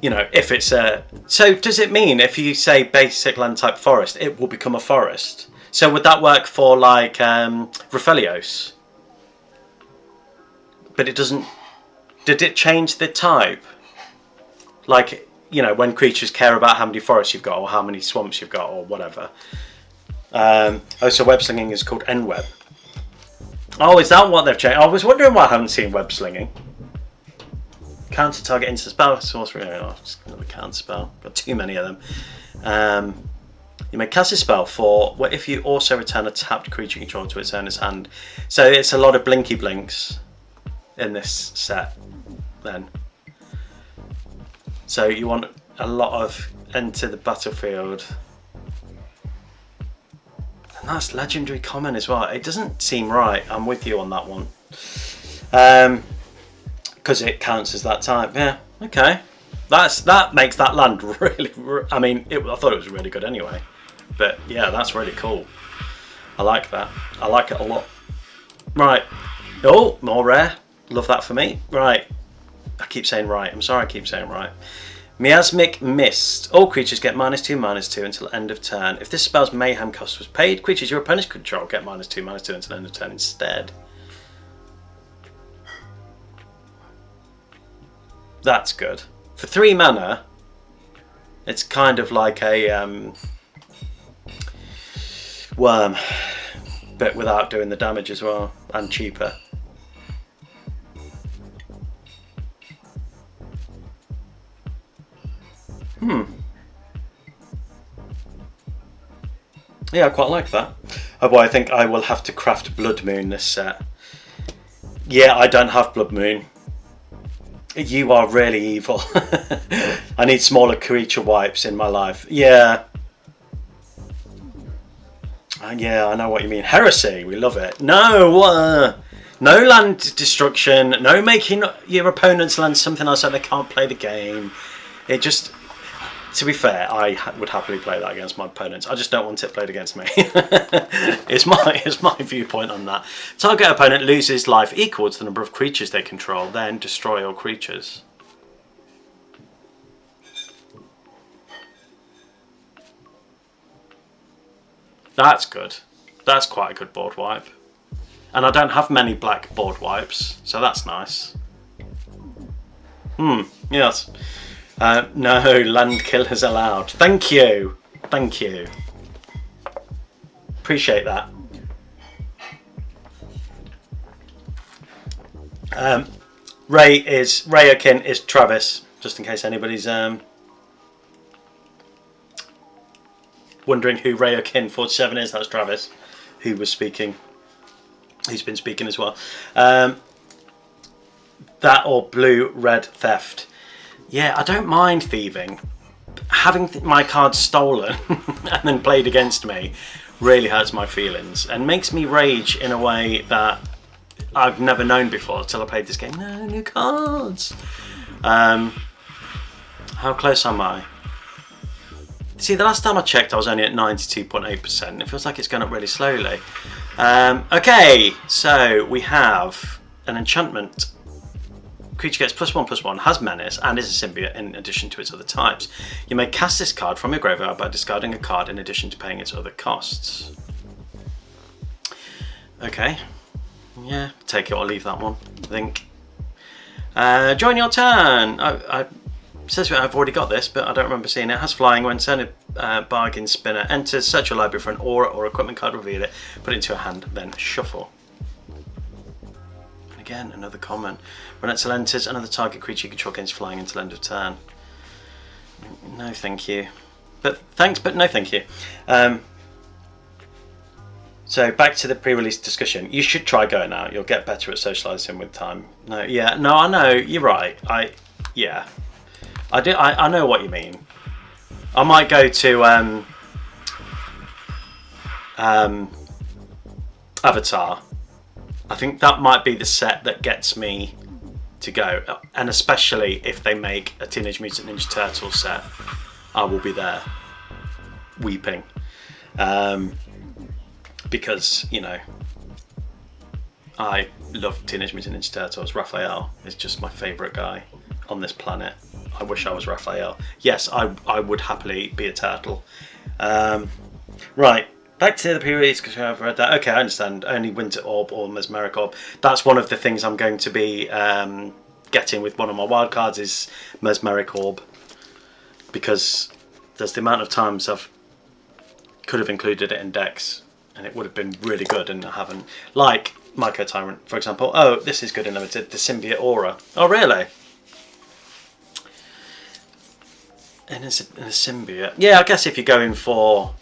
you know, if it's a... So does it mean if you say basic land type forest, it will become a forest? So would that work for like Raphelios? But it doesn't... Did it change the type? Like, you know, when creatures care about how many forests you've got or how many swamps you've got or whatever. So web slinging is called N-web. Oh, is that what they've changed? I was wondering why I haven't seen web slinging. Counter target instant spell, sorcery. Oh, just another counter spell. Got too many of them. You may cast a spell for if you also return a tapped creature control to its owner's hand. So it's a lot of blinky blinks in this set then. So you want a lot of enter the battlefield. And that's legendary common as well. It doesn't seem right. I'm with you on that one. Because it counts as that type. Yeah, okay. That makes that land really... I mean, I thought it was really good anyway. But yeah, that's really cool. I like that. I like it a lot. Right. Oh, more rare. Love that for me. Right. I keep saying right. I'm sorry I keep saying right. Miasmic Mist. All creatures get -2/-2 until end of turn. If this spell's mayhem cost was paid, creatures your opponents control get -2/-2 until end of turn instead. That's good. For 3 mana, it's kind of like a worm, but without doing the damage as well, and cheaper. Yeah, I quite like that. Oh boy, I think I will have to craft Blood Moon this set. Yeah, I don't have Blood Moon. You are really evil. I need smaller creature wipes in my life. Yeah. Yeah, I know what you mean. Heresy, we love it. No, no land destruction. No making your opponent's land something else so they can't play the game. It just... To be fair, I would happily play that against my opponents. I just don't want it played against me. It's my viewpoint on that. Target opponent loses life equal to the number of creatures they control, then destroy all creatures. That's good. That's quite a good board wipe. And I don't have many black board wipes, so that's nice. Yes. No, land killers allowed. Thank you. Thank you. Appreciate that. Rayokin is Travis, just in case anybody's wondering who Rayokin 47 is. That's Travis, who was speaking. He's been speaking as well. That or blue-red theft. Yeah, I don't mind thieving. Having my cards stolen and then played against me really hurts my feelings and makes me rage in a way that I've never known before until I played this game. No, new cards. How close am I? See, the last time I checked I was only at 92.8%. It feels like it's going up really slowly. Okay, so we have an enchantment. Creature gets +1/+1, has menace, and is a symbiote in addition to its other types. You may cast this card from your graveyard by discarding a card in addition to paying its other costs. Okay. Yeah, take it or leave that one, I think. Join your turn. It says I've already got this, but I don't remember seeing it. It has flying. When turn a bargain spinner enters, search your library for an aura or equipment card, reveal it, put it into your hand, then shuffle. Again, another common. When Etzel enters, another target creature you control gains flying until end of turn. No thank you. But thanks, but no thank you. So back to the pre-release discussion. You should try going out. You'll get better at socialising with time. No, yeah, no, I know. You're right. I know what you mean. I might go to Avatar, I think that might be the set that gets me to go, and especially if they make a Teenage Mutant Ninja Turtles set, I will be there weeping, because, you know, I love Teenage Mutant Ninja Turtles. Raphael is just my favourite guy on this planet. I wish I was Raphael. Yes, I would happily be a turtle. Right, back to the periods, because I've read that. Okay, I understand. Only Winter Orb or Mesmeric Orb. That's one of the things I'm going to be getting with one of my wild cards, is Mesmeric Orb, because there's the amount of times I've could have included it in decks and it would have been really good, and I haven't. Like Myco Tyrant, for example. Oh, this is good in limited. The Symbiote Aura. Oh, really? And it's a symbiote. Yeah, I guess if you're going for,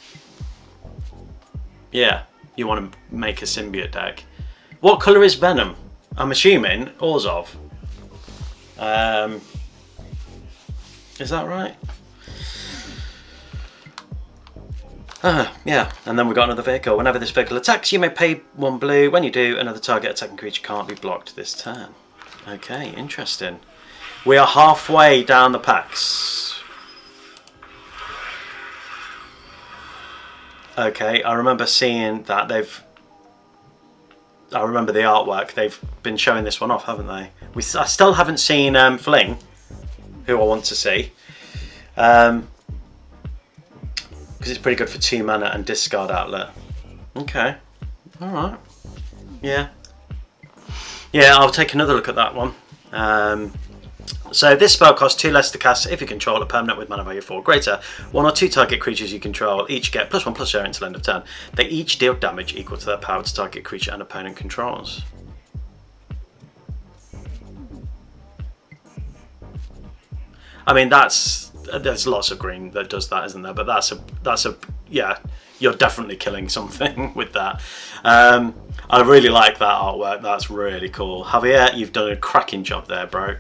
yeah, you want to make a symbiote deck. What colour is Venom? I'm assuming Orzhov. Is that right? Yeah, and then we've got another vehicle. Whenever this vehicle attacks, you may pay 1 blue. When you do, another target attacking creature can't be blocked this turn. Okay, interesting. We are halfway down the packs. Okay, I remember seeing that I remember the artwork. They've been showing this one off, haven't they? I still haven't seen Fling, who I want to see. Because it's pretty good for 2 mana and discard outlet. Okay, alright. Yeah. Yeah, I'll take another look at that one. So this spell costs 2 less to cast if you control a permanent with mana value 4 greater. 1 or 2 target creatures you control each get +1/+0 until end of turn. They each deal damage equal to their power to target creature and opponent controls. I mean, there's lots of green that does that, isn't there? But that's a yeah, you're definitely killing something with that. I really like that artwork. That's really cool. Javier, you've done a cracking job there, bro.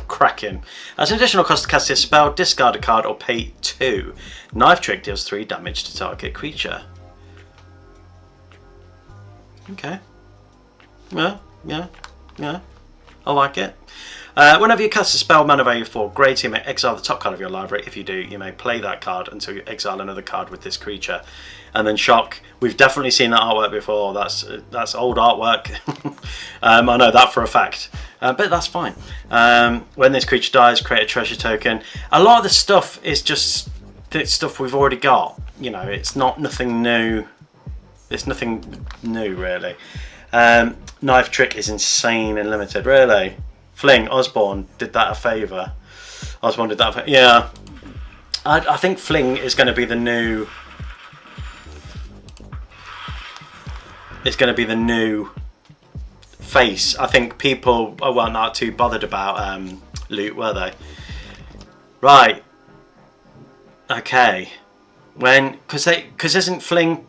Cracking. As an additional cost to cast this spell, discard a card or pay 2. Knife Trick deals 3 damage to target creature. Okay. Yeah. I like it. Whenever you cast a spell, mana value 4 greater, you may exile the top card of your library. If you do, you may play that card until you exile another card with this creature. And then Shock. We've definitely seen that artwork before. That's old artwork. I know that for a fact. But that's fine. When this creature dies, create a treasure token. A lot of the stuff is just the stuff we've already got. You know, it's not nothing new. It's nothing new, really. Knife Trick is insane and limited, really. Fling, Osborne did that a favour. Osborne did that a favour. Yeah. I think Fling is going to be the new... It's going to be the new face. I think people weren't that too bothered about loot, were they? Right. Okay. Because isn't Fling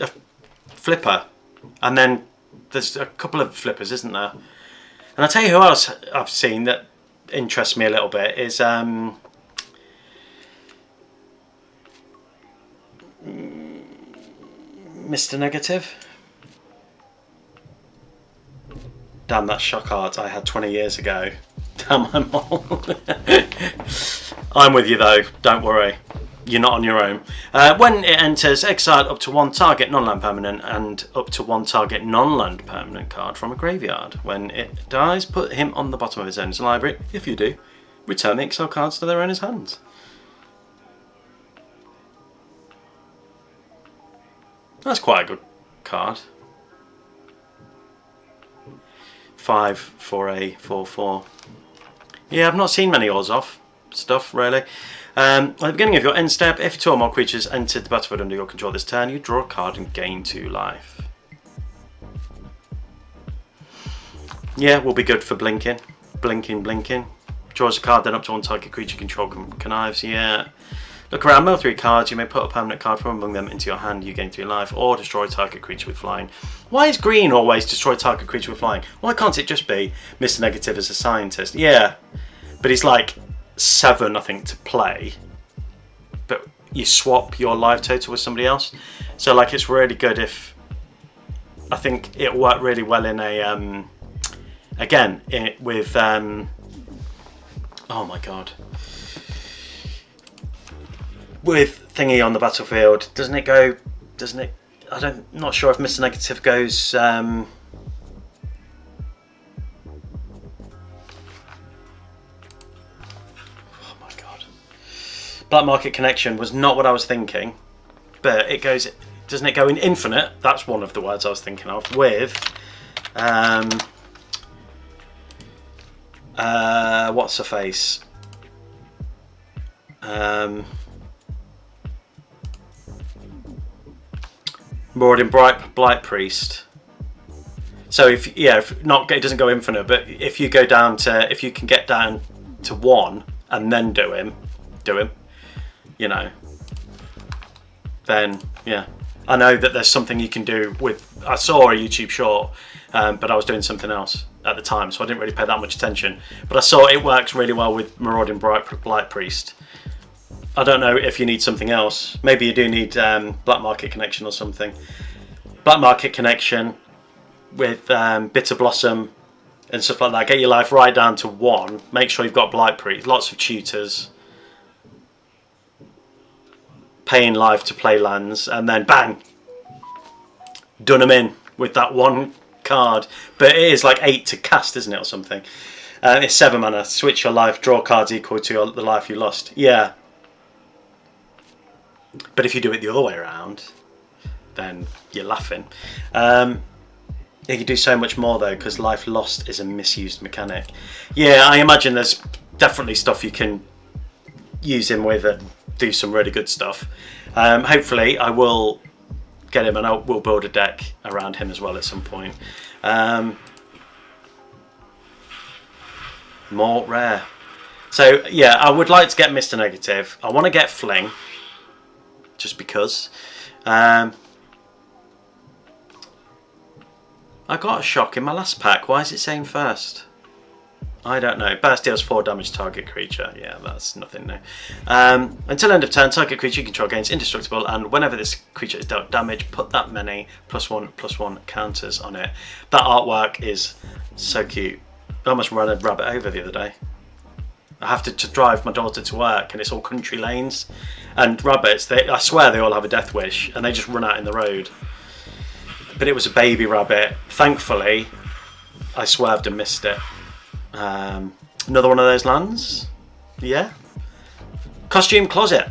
a flipper? And then there's a couple of flippers, isn't there? And I'll tell you who else I've seen that interests me a little bit is Mr. Negative. Damn, that shock art I had 20 years ago. Damn, I'm old. I'm with you though, don't worry. You're not on your own. When it enters, exile up to 1 target non-land permanent and up to 1 target non-land permanent card from a graveyard. When it dies, put him on the bottom of his owner's library. If you do, return the exile cards to their owner's hands. That's quite a good card. 5 for a 4/4. Yeah, I've not seen many Orzhov stuff really. At the beginning of your end step, if 2 or more creatures entered the battlefield under your control this turn, you draw a card and gain 2 life. Yeah, will be good for blinking. Blinking. Draws a card, then up to 1 target creature control connives. Yeah. Look around, mill 3 cards. You may put a permanent card from among them into your hand. You gain 3 life, or destroy target creature with flying. Why is green always destroy target creature with flying? Why can't it just be Mr. Negative as a scientist? Yeah, but he's like 7, I think, to play. But you swap your life total with somebody else. So like it's really good if, I think it worked really well in a again with oh my god, with thingy on the battlefield. Doesn't it go, doesn't it, not sure if Mr. Negative goes oh my god, Black Market Connection was not what I was thinking, but it goes, doesn't it go in infinite? That's one of the words I was thinking of, with what's her face, Marauding Blight Priest. So if, yeah, if not, it doesn't go infinite, but if you go down to, if you can get down to 1 and then do him, you know, then yeah. I know that there's something you can do with, I saw a YouTube short, but I was doing something else at the time, so I didn't really pay that much attention. But I saw it works really well with Marauding Blight Priest. I don't know if you need something else. Maybe you do need Black Market Connection or something. Black Market Connection with Bitter Blossom and stuff like that. Get your life right down to 1. Make sure you've got Blight Priest, lots of tutors. Paying life to play lands, and then bang, done them in with that 1 card. But it is like 8 to cast, isn't it, or something? It's 7 mana. Switch your life, draw cards equal to the life you lost. Yeah. But if you do it the other way around, then you're laughing. You can do so much more though, because life lost is a misused mechanic. Yeah, I imagine there's definitely stuff you can use him with and do some really good stuff. Hopefully I will get him, and I will build a deck around him as well at some point. More rare. So yeah, I would like to get Mr. Negative. I want to get Fling, just because. I got a shock in my last pack. Why is it saying first? I don't know. Burst deals 4 damage to target creature. Yeah, that's nothing new. Until end of turn, target creature you control gains indestructible, and whenever this creature is dealt damage, put that many +1/+1 counters on it. That artwork is so cute. I almost ran a rabbit over the other day. I have to drive my daughter to work, and it's all country lanes. And rabbits, I swear they all have a death wish, and they just run out in the road. But it was a baby rabbit. Thankfully, I swerved and missed it. Another one of those lands. Yeah. Costume Closet.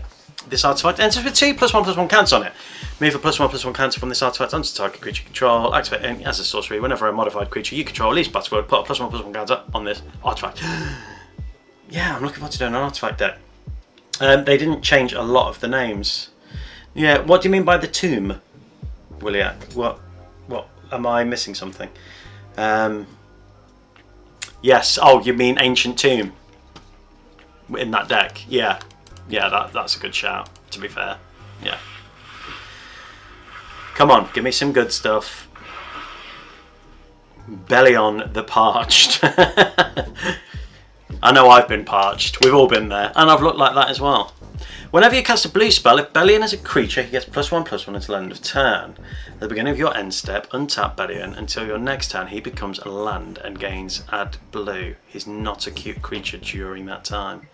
This artifact enters with 2 +1/+1 counters on it. Move a +1/+1 counter from this artifact onto target creature control. Activate it as a sorcery. Whenever a modified creature you control leaves battlefield, put a +1/+1 counter on this artifact. Yeah, I'm looking forward to doing an artifact deck. They didn't change a lot of the names. Yeah, what do you mean by the tomb, Williak? What am I missing something? Yes, oh, you mean Ancient Tomb in that deck? Yeah, that's a good shout, to be fair. Yeah. Come on, give me some good stuff. Bellion the Parched. I know I've been parched, we've all been there, and I've looked like that as well. Whenever you cast a blue spell, if Bellion is a creature, he gets +1/+1 until end of turn. At the beginning of your end step, untap Bellion until your next turn he becomes a land and gains add blue. He's not a cute creature during that time.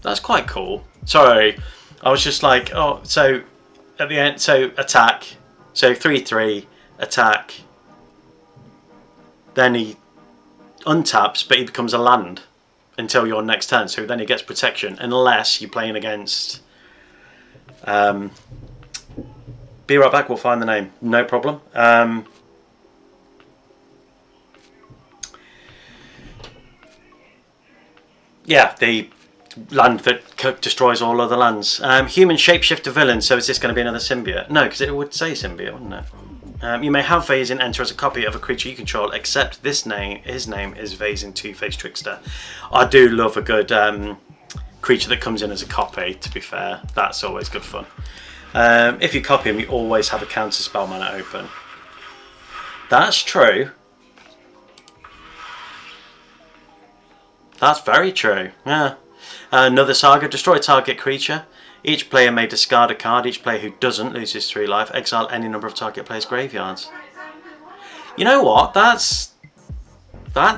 That's quite cool. Sorry, I was just like, oh, so at the end, so attack, so 3/3 attack. Then he untaps, but he becomes a land until your next turn. So then he gets protection, unless you're playing against. Be right back. We'll find the name. No problem. Yeah, the land that destroys all other lands. Human shapeshifter villain. So is this going to be another symbiote? No, because it would say symbiote, wouldn't it? You may have Vazin enter as a copy of a creature you control, except his name is Vazin Two-Faced Trickster. I do love a good creature that comes in as a copy, to be fair. That's always good fun. If you copy them, you always have a counter spell mana open. That's true. That's very true. Yeah. Another saga. Destroy target creature. Each player may discard a card. Each player who doesn't loses 3 life. Exile any number of target players' graveyards. You know what? That's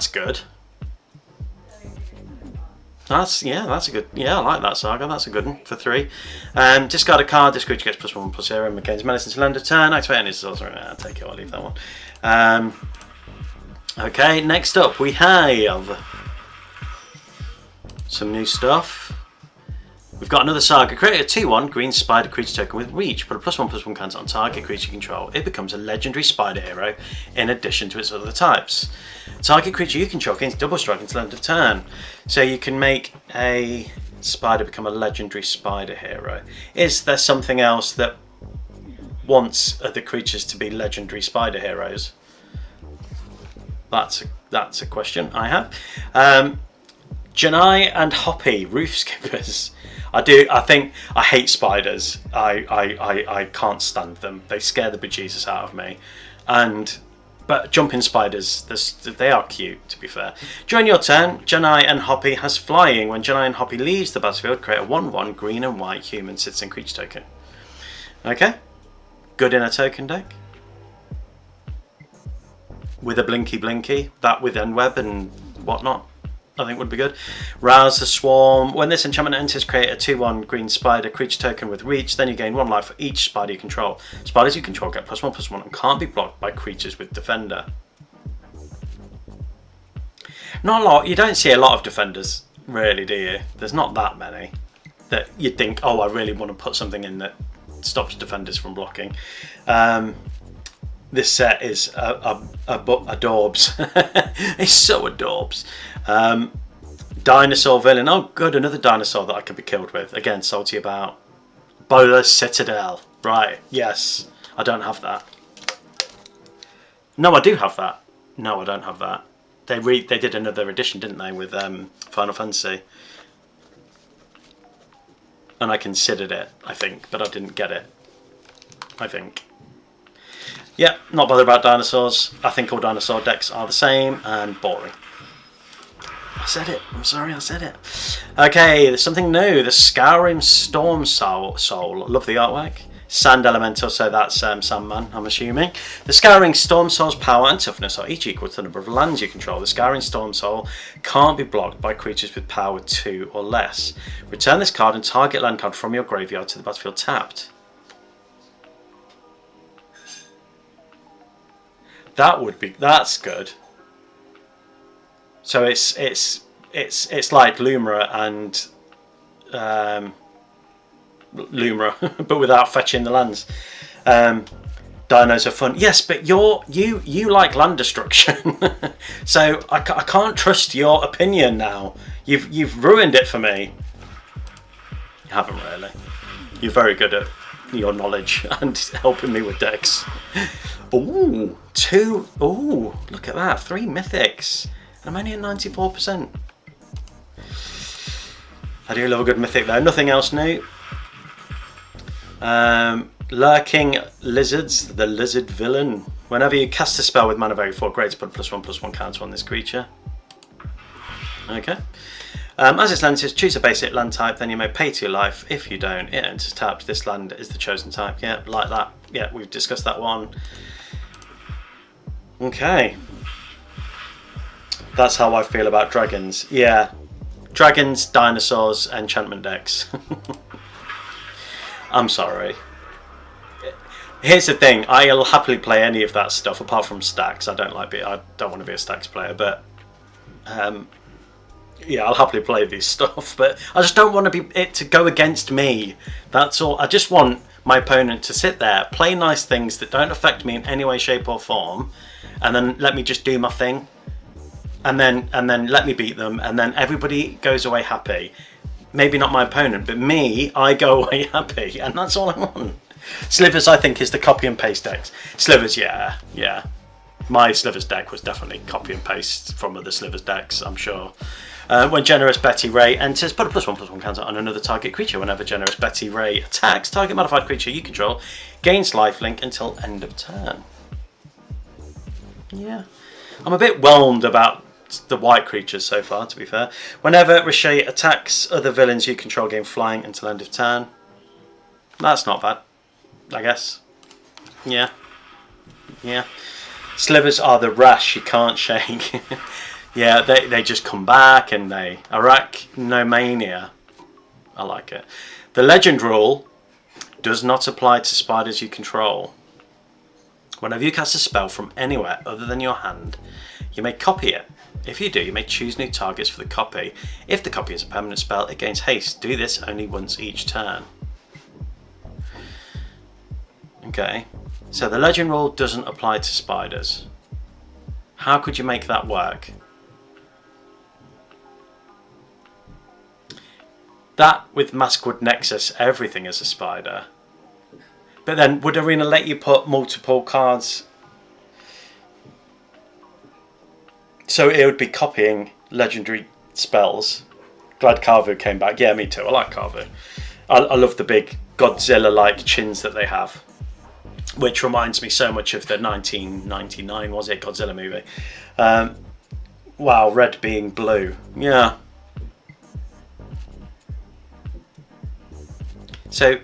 good. That's a good. Yeah, I like that saga. That's a good one for 3. Discard a card. This creature gets +1/+0 and gains menace until end of turn. Activate any sorcery. I'll take it. I'll leave that one. Okay. Next up, we have some new stuff. We've got another saga. Create a 2/1 green spider creature token with reach. Put a +1/+1 counter on target creature you control. It becomes a legendary spider hero in addition to its other types. Target creature you control gains double strike until end of turn. So you can make a spider become a legendary spider hero. Is there something else that wants other creatures to be legendary spider heroes? That's a question I have. Janai and Hoppy, roof skippers. I hate spiders. I can't stand them. They scare the bejesus out of me. But jumping spiders, they are cute, to be fair. During your turn, Janai and Hoppy has flying. When Janai and Hoppy leaves the battlefield, create a 1/1 green and white human citizen creature token. Okay. Good in a token deck. With a blinky. That with Endweb and whatnot, I think would be good. Rouse the Swarm. When this enchantment enters, create a 2/1 green spider creature token with reach. Then you gain 1 life for each spider you control. Spiders you control get +1/+1 and can't be blocked by creatures with defender. Not a lot. You don't see a lot of defenders, really, do you? There's not that many that you'd think, oh, I really want to put something in that stops defenders from blocking. This set is adorbs. It's so adorbs. Dinosaur villain. Oh, good, another dinosaur that I could be killed with. Again, salty about. Bowler Citadel. Right, yes. I don't have that. No, I do have that. No, I don't have that. They did another edition, didn't they, with Final Fantasy. And I considered it, I think, but I didn't get it. I think. Yeah, not bothered about dinosaurs. I think all dinosaur decks are the same and boring. I said it. I'm sorry, I said it. Okay, there's something new. The Scouring Storm Soul. Love the artwork. Sand Elemental, so that's Sandman, I'm assuming. The Scouring Storm Soul's power and toughness are each equal to the number of lands you control. The Scouring Storm Soul can't be blocked by creatures with power 2 or less. Return this card and target land card from your graveyard to the battlefield tapped. That's good. So it's like Lumra and Lumra, but without fetching the lands. Dinos are fun. Yes, but you like land destruction, so I can't trust your opinion now. You've ruined it for me. You haven't really. You're very good at your knowledge and helping me with decks. Ooh, 2. Ooh, look at that. 3 mythics. And I'm only at 94%. I do love a good mythic though. Nothing else new. Lurking Lizards, the Lizard Villain. Whenever you cast a spell with mana value 4 greater, put a +1/+1 counter on this creature. Okay. As its land says, choose a basic land type, then you may pay 2 life. If you don't, it enters tapped. This land is the chosen type. Yeah, like that. Yeah, we've discussed that one. Okay. That's how I feel about dragons. Yeah. Dragons, dinosaurs, enchantment decks. I'm sorry. Here's the thing. I'll happily play any of that stuff apart from stacks. I don't want to be a stacks player, but yeah, I'll happily play this stuff, but I just don't want it to go against me. That's all. I just want my opponent to sit there, play nice things that don't affect me in any way, shape or form, and then let me just do my thing, and then let me beat them, and then everybody goes away happy. Maybe not my opponent, but me, I go away happy, and that's all I want. Slivers, I think, is the copy and paste decks. Slivers, yeah. My Slivers deck was definitely copy and paste from other Slivers decks, I'm sure. When Generous Betty Ray enters, put a +1/+1 counter on another target creature. Whenever Generous Betty Ray attacks, target modified creature you control gains lifelink until end of turn. Yeah. I'm a bit whelmed about the white creatures so far, to be fair. Whenever Ricochet attacks, other villains you control gain flying until end of turn. That's not bad, I guess. Yeah. Yeah. Slivers are the rash you can't shake. Yeah, they just come back and they... Arachnomania. I like it. The legend rule does not apply to spiders you control. Whenever you cast a spell from anywhere other than your hand, you may copy it. If you do, you may choose new targets for the copy. If the copy is a permanent spell, it gains haste. Do this only once each turn. Okay, so the legend rule doesn't apply to spiders. How could you make that work? That with Maskwood Nexus, everything is a spider. But then, would Arena let you put multiple cards? So it would be copying legendary spells. Glad Carvu came back. Yeah, me too. I like Carvu. I love the big Godzilla-like chins that they have. Which reminds me so much of the 1999, was it, Godzilla movie. Wow, red being blue. Yeah. So...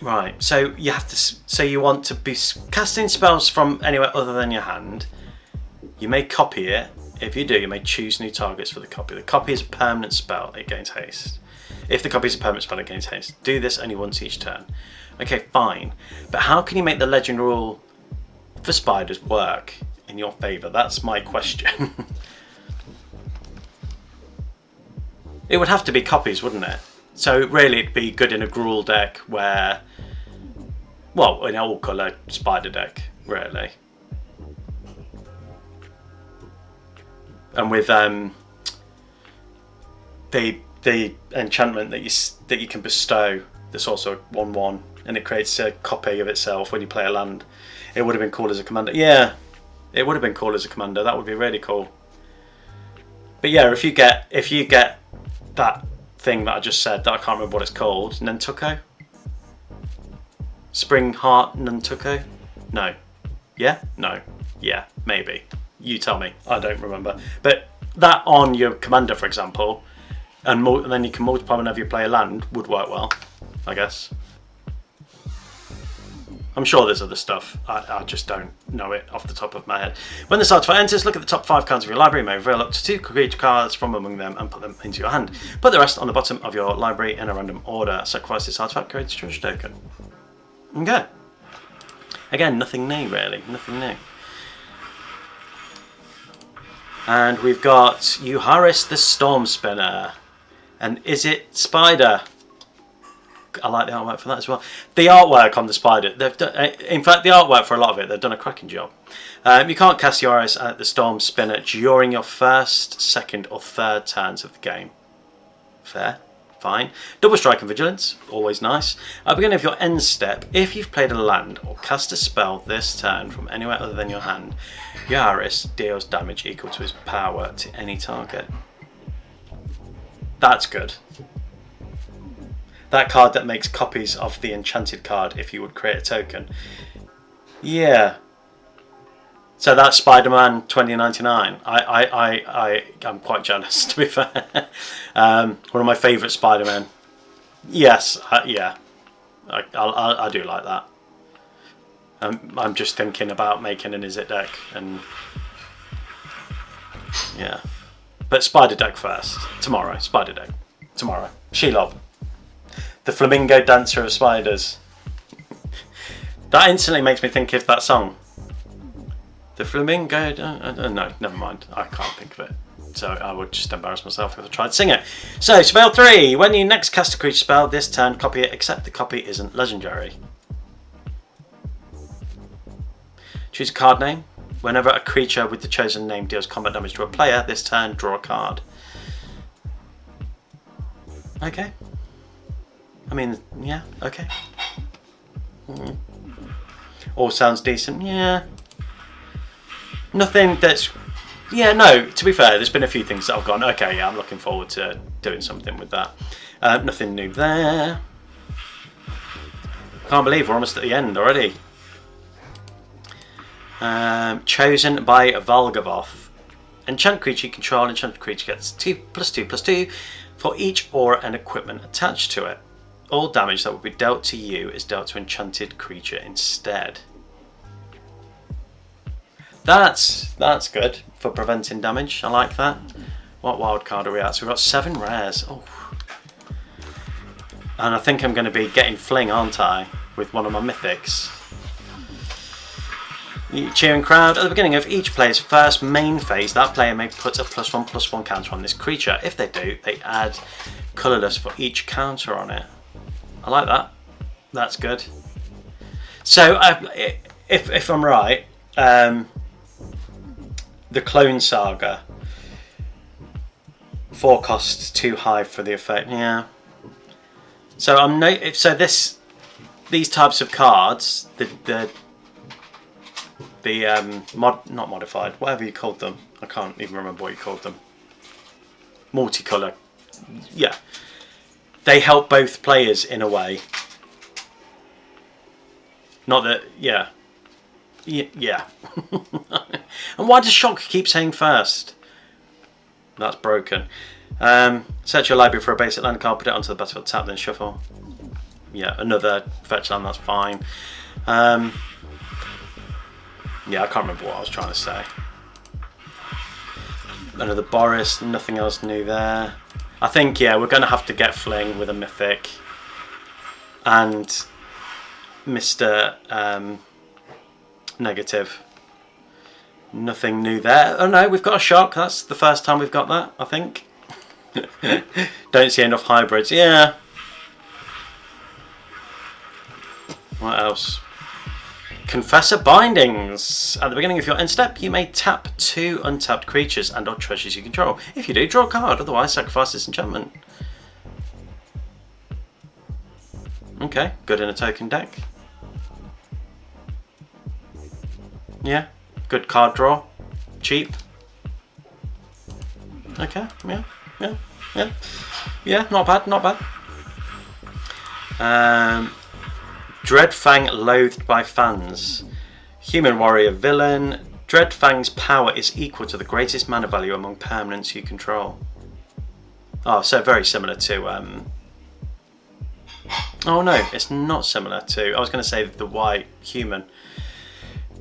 Right, so you have to. So you want to be casting spells from anywhere other than your hand. You may copy it. If you do, you may choose new targets for the copy. The copy is a permanent spell. It gains haste. If the copy is a permanent spell, it gains haste. Do this only once each turn. Okay, fine. But how can you make the legend rule for spiders work in your favour? That's my question. It would have to be copies, wouldn't it? So really, it'd be good in a Gruul deck where, well, in an all-colour spider deck, really. And with the enchantment that you can bestow, that's also a 1/1, and it creates a copy of itself when you play a land. It would have been cool as a commander. Yeah, it would have been cool as a commander. That would be really cool. But yeah, if you get that thing that I just said, that I can't remember what it's called, Nantuko? Spring Heart Nantuko? No. Yeah? No. Yeah, maybe. You tell me. I don't remember. But that on your commander, for example, and then you can multiply whenever you play a land, would work well, I guess. I'm sure there's other stuff. I just don't know it off the top of my head. When the starter enters, look at the top 5 cards of your library. You may reveal up to 2 creature cards from among them and put them into your hand. Put the rest on the bottom of your library in a random order. Sacrifice this artifact, create a treasure token. Okay. Again, nothing new really. Nothing new. And we've got Euharis the Storm Spinner. And is it Spider? I like the artwork for that as well. The artwork on the spider, they've done, in fact the artwork for a lot of it, they've done a cracking job. You can't cast Euharis at the Storm Spinner during your first, second or third turns of the game. Fair, fine. Double strike and vigilance, always nice. At the beginning of your end step, if you've played a land or cast a spell this turn from anywhere other than your hand, Euharis deals damage equal to his power to any target. That's good. That card that makes copies of the enchanted card if you would create a token. Yeah. So that's Spider-Man 2099. I'm quite jealous, to be fair. One of my favourite Spider-Man. Yes, yeah. I do like that. I'm just thinking about making an Izzet deck. And yeah. But Spider deck first. Tomorrow. Spider deck. Tomorrow. Shelob. The Flamingo Dancer of Spiders. That instantly makes me think of that song. The Flamingo... no, never mind. I can't think of it. So I would just embarrass myself if I tried to sing it. So, spell 3. When you next cast a creature spell this turn, copy it, except the copy isn't legendary. Choose a card name. Whenever a creature with the chosen name deals combat damage to a player this turn, draw a card. Okay. I mean, yeah, okay. All sounds decent, yeah. Nothing that's Yeah, no, to be fair, there's been a few things that I've gone, okay, yeah, I'm looking forward to doing something with that. Nothing new there. Can't believe we're almost at the end already. Chosen by Valgavoth. Enchant creature you control. Enchanted creature gets 2/2/2 for each aura and equipment attached to it. All damage that will be dealt to you is dealt to enchanted creature instead. That's good for preventing damage. I like that. What wild card are we at? So we've got 7 rares. Oh. And I think I'm going to be getting fling, aren't I? With one of my mythics. Cheering crowd. At the beginning of each player's first main phase, that player may put a +1/+1 counter on this creature. If they do, they add colourless for each counter on it. I like that. That's good. So, if I'm right, the Clone Saga, 4 costs too high for the effect. Yeah. So these types of cards, not modified, whatever you called them. I can't even remember what you called them. Multicolour. Yeah. They help both players in a way. Not that, yeah. Yeah. And why does Shock keep saying first? That's broken. Search your library for a basic land card, put it onto the battlefield, tap, then shuffle. Yeah, another fetch land, that's fine. Yeah, I can't remember what I was trying to say. Another Boris, nothing else new there. I think, yeah, we're going to have to get Fling with a mythic. And Mr. Negative. Nothing new there. Oh no, we've got a Shock. That's the first time we've got that, I think. Don't see enough hybrids. Yeah. What else? Confessor Bindings. At the beginning of your end step, you may tap 2 untapped creatures and or treasures you control. If you do, draw a card. Otherwise, sacrifice this enchantment. Okay, good in a token deck. Yeah, good card draw. Cheap. Okay, yeah. Yeah, not bad, not bad. Dreadfang loathed by fans. Human warrior villain. Dreadfang's power is equal to the greatest mana value among permanents you control. Oh, so very similar to... Oh no, it's not similar to... I was going to say the white human.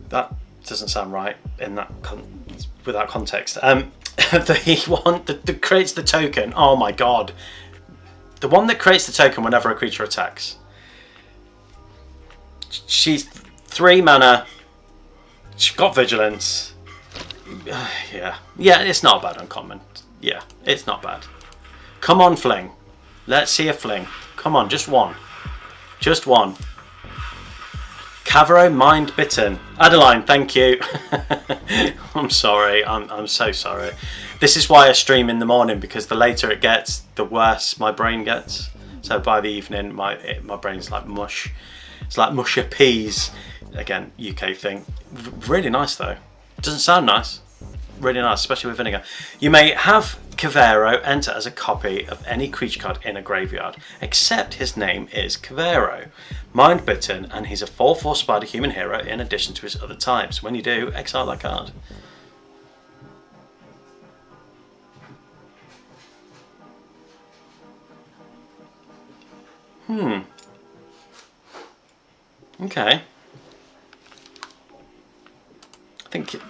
That doesn't sound right in that with that context. The one that creates the token. Oh my god. The one that creates the token whenever a creature attacks. She's 3 mana. She's got vigilance. Yeah, it's not bad uncommon. Yeah, it's not bad. Come on, Fling. Let's see a Fling. Come on, just one. Just one. Cavero Mind Bitten. Adeline, thank you. I'm sorry. I'm so sorry. This is why I stream in the morning, because the later it gets, the worse my brain gets. So by the evening, my brain's like mush. It's like musher peas. Again, UK thing. Really nice though. It doesn't sound nice. Really nice, especially with vinegar. You may have Cavero enter as a copy of any creature card in a graveyard, except his name is Cavero. Mind Bitten, and he's a 4/4 spider human hero in addition to his other types. When you do, exile that card. Okay. I think it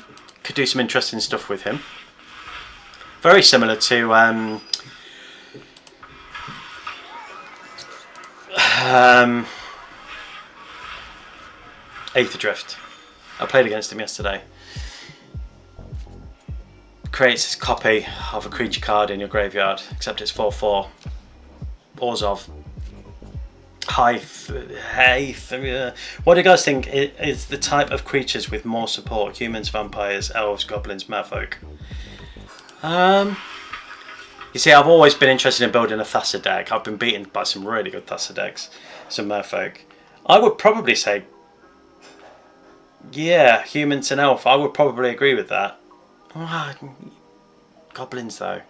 could do some interesting stuff with him. Very similar to Aether Drift. I played against him yesterday. Creates a copy of a creature card in your graveyard, except it's 4/4. Orzhov. What do you guys think is the type of creatures with more support? Humans, vampires, elves, goblins, merfolk? You see, I've always been interested in building a Thassa deck. I've been beaten by some really good Thassa decks, some merfolk. I would probably say, yeah, humans and elf. I would probably agree with that. Oh, goblins though.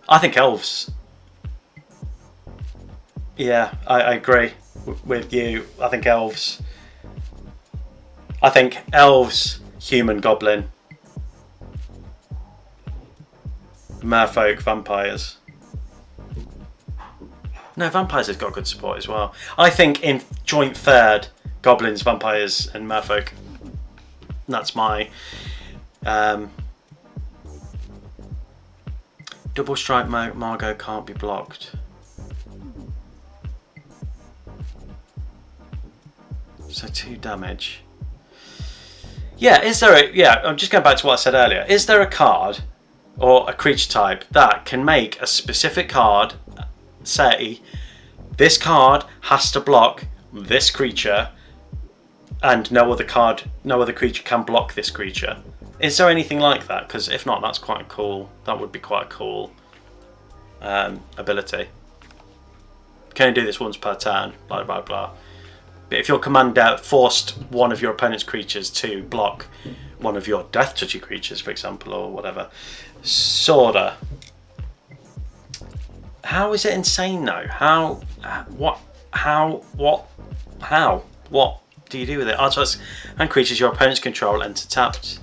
I think elves. Yeah, I agree with you. I think elves. I think elves, human, goblin, merfolk, vampires. No, vampires has got good support as well. I think in joint third, goblins, vampires, and merfolk. That's my double strike. Margot can't be blocked. So 2 damage. Yeah, is there a... Yeah, I'm just going back to what I said earlier. Is there a card or a creature type that can make a specific card say this card has to block this creature and no other creature can block this creature? Is there anything like that? Because if not, that's quite cool. That would be quite a cool ability. Can you do this once per turn? Blah, blah, blah. But if your commander forced one of your opponent's creatures to block one of your death touchy creatures, for example, or whatever. Sorta. How is it insane though? What do you do with it? Artifacts and creatures your opponents control enter tapped.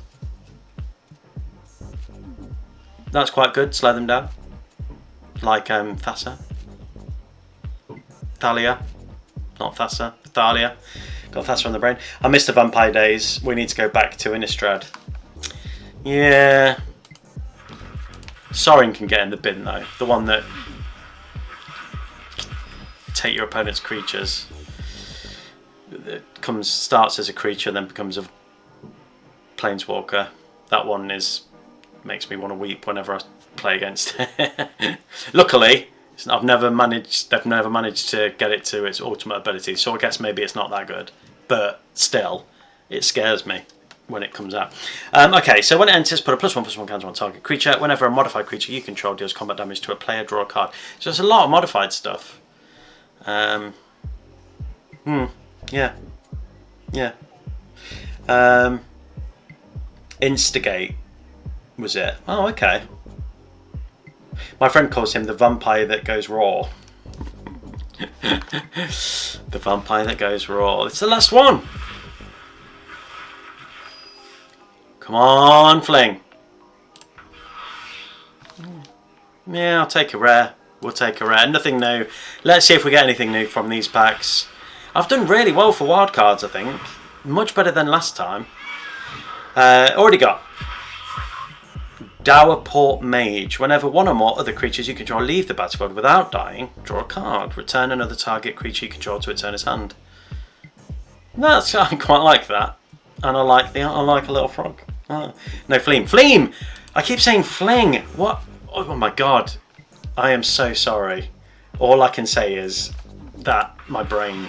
That's quite good. Slow them down. Like Thassa. Thalia. Not Thassa. Thalia. Got Thassa on the brain. I missed the vampire days. We need to go back to Innistrad. Yeah. Sorin can get in the bin though. The one that take your opponent's creatures. It starts as a creature, then becomes a planeswalker. That one makes me want to weep whenever I play against it. Luckily, they've never managed to get it to its ultimate ability, so I guess maybe it's not that good. But still, it scares me when it comes out. Okay, so when it enters, put a +1/+1 counter on target creature. Whenever a modified creature you control deals combat damage to a player, draw a card. So there's a lot of modified stuff. Yeah. Instigate was it? Oh, okay. My friend calls him the vampire that goes raw. The vampire that goes raw. It's the last one. Come on, fling. Yeah, I'll take a rare. We'll take a rare. Nothing new. Let's see if we get anything new from these packs. I've done really well for wildcards, I think. Much better than last time. Already got Dowerport Mage. Whenever one or more other creatures you control leave the battlefield without dying, draw a card. Return another target creature you control to its owner's hand. I quite like that. And I like a little frog. Oh. No, Fleam. Fleam! I keep saying fling. What? Oh my god. I am so sorry. All I can say is that my brain.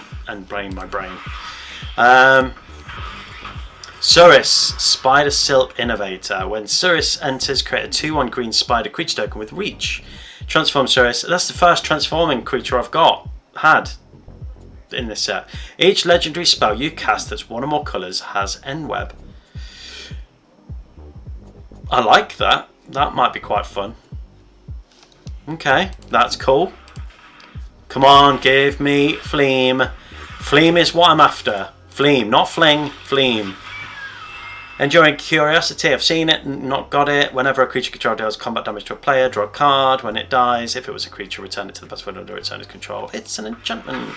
Suris, Spider Silk Innovator. When Suris enters, create a 2/1 green spider creature token with reach. Transform Suris. That's the first transforming creature I've had in this set. Each legendary spell you cast that's one or more colours has N-Web. I like that. That might be quite fun. Okay, that's cool. Come on, give me Fleam. Fleam is what I'm after. Fleam, not fling, Fleam. Enduring Curiosity, I've seen it, not got it. Whenever a creature control deals combat damage to a player, draw a card. When it dies, if it was a creature, return it to the battlefield under its owner's control. It's an enchantment.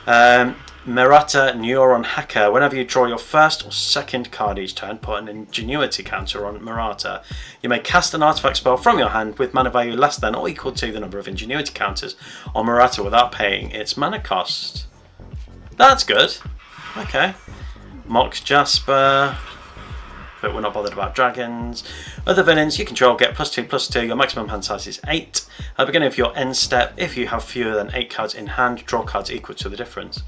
Merata Neuron Hacker. Whenever you draw your first or second card each turn, put an Ingenuity counter on Merata. You may cast an artifact spell from your hand with mana value less than or equal to the number of Ingenuity counters on Merata without paying its mana cost. That's good. Okay. Mox Jasper. But we're not bothered about dragons. Other villains you control get +2/+2. Your maximum hand size is 8. At the beginning of your end step, if you have fewer than 8 cards in hand, draw cards equal to the difference.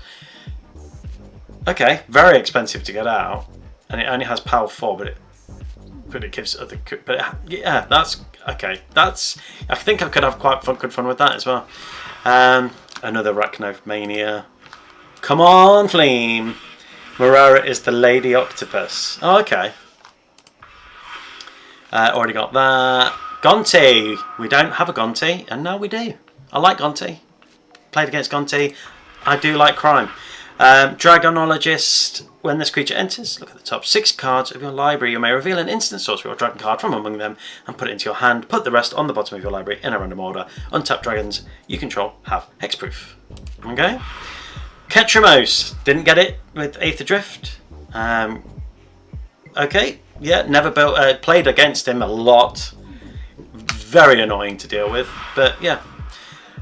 Okay, very expensive to get out, and it only has power 4, but it gives other. Yeah, that's okay. I think I could have quite good fun with that as well. Another Arachnomania. Come on, Fleam. Morara is the Lady Octopus. Oh, okay. Already got that. Gonti. We don't have a Gonti, and now we do. I like Gonti. Played against Gonti. I do like crime. Dragonologist. When this creature enters, look at the top 6 cards of your library. You may reveal an instant sorcery or dragon card from among them and put it into your hand. Put the rest on the bottom of your library in a random order. Untapped dragons you control have hexproof. Okay. Ketramos. Didn't get it with Aether Drift. Okay. Yeah, never built. Played against him a lot. Very annoying to deal with. But yeah.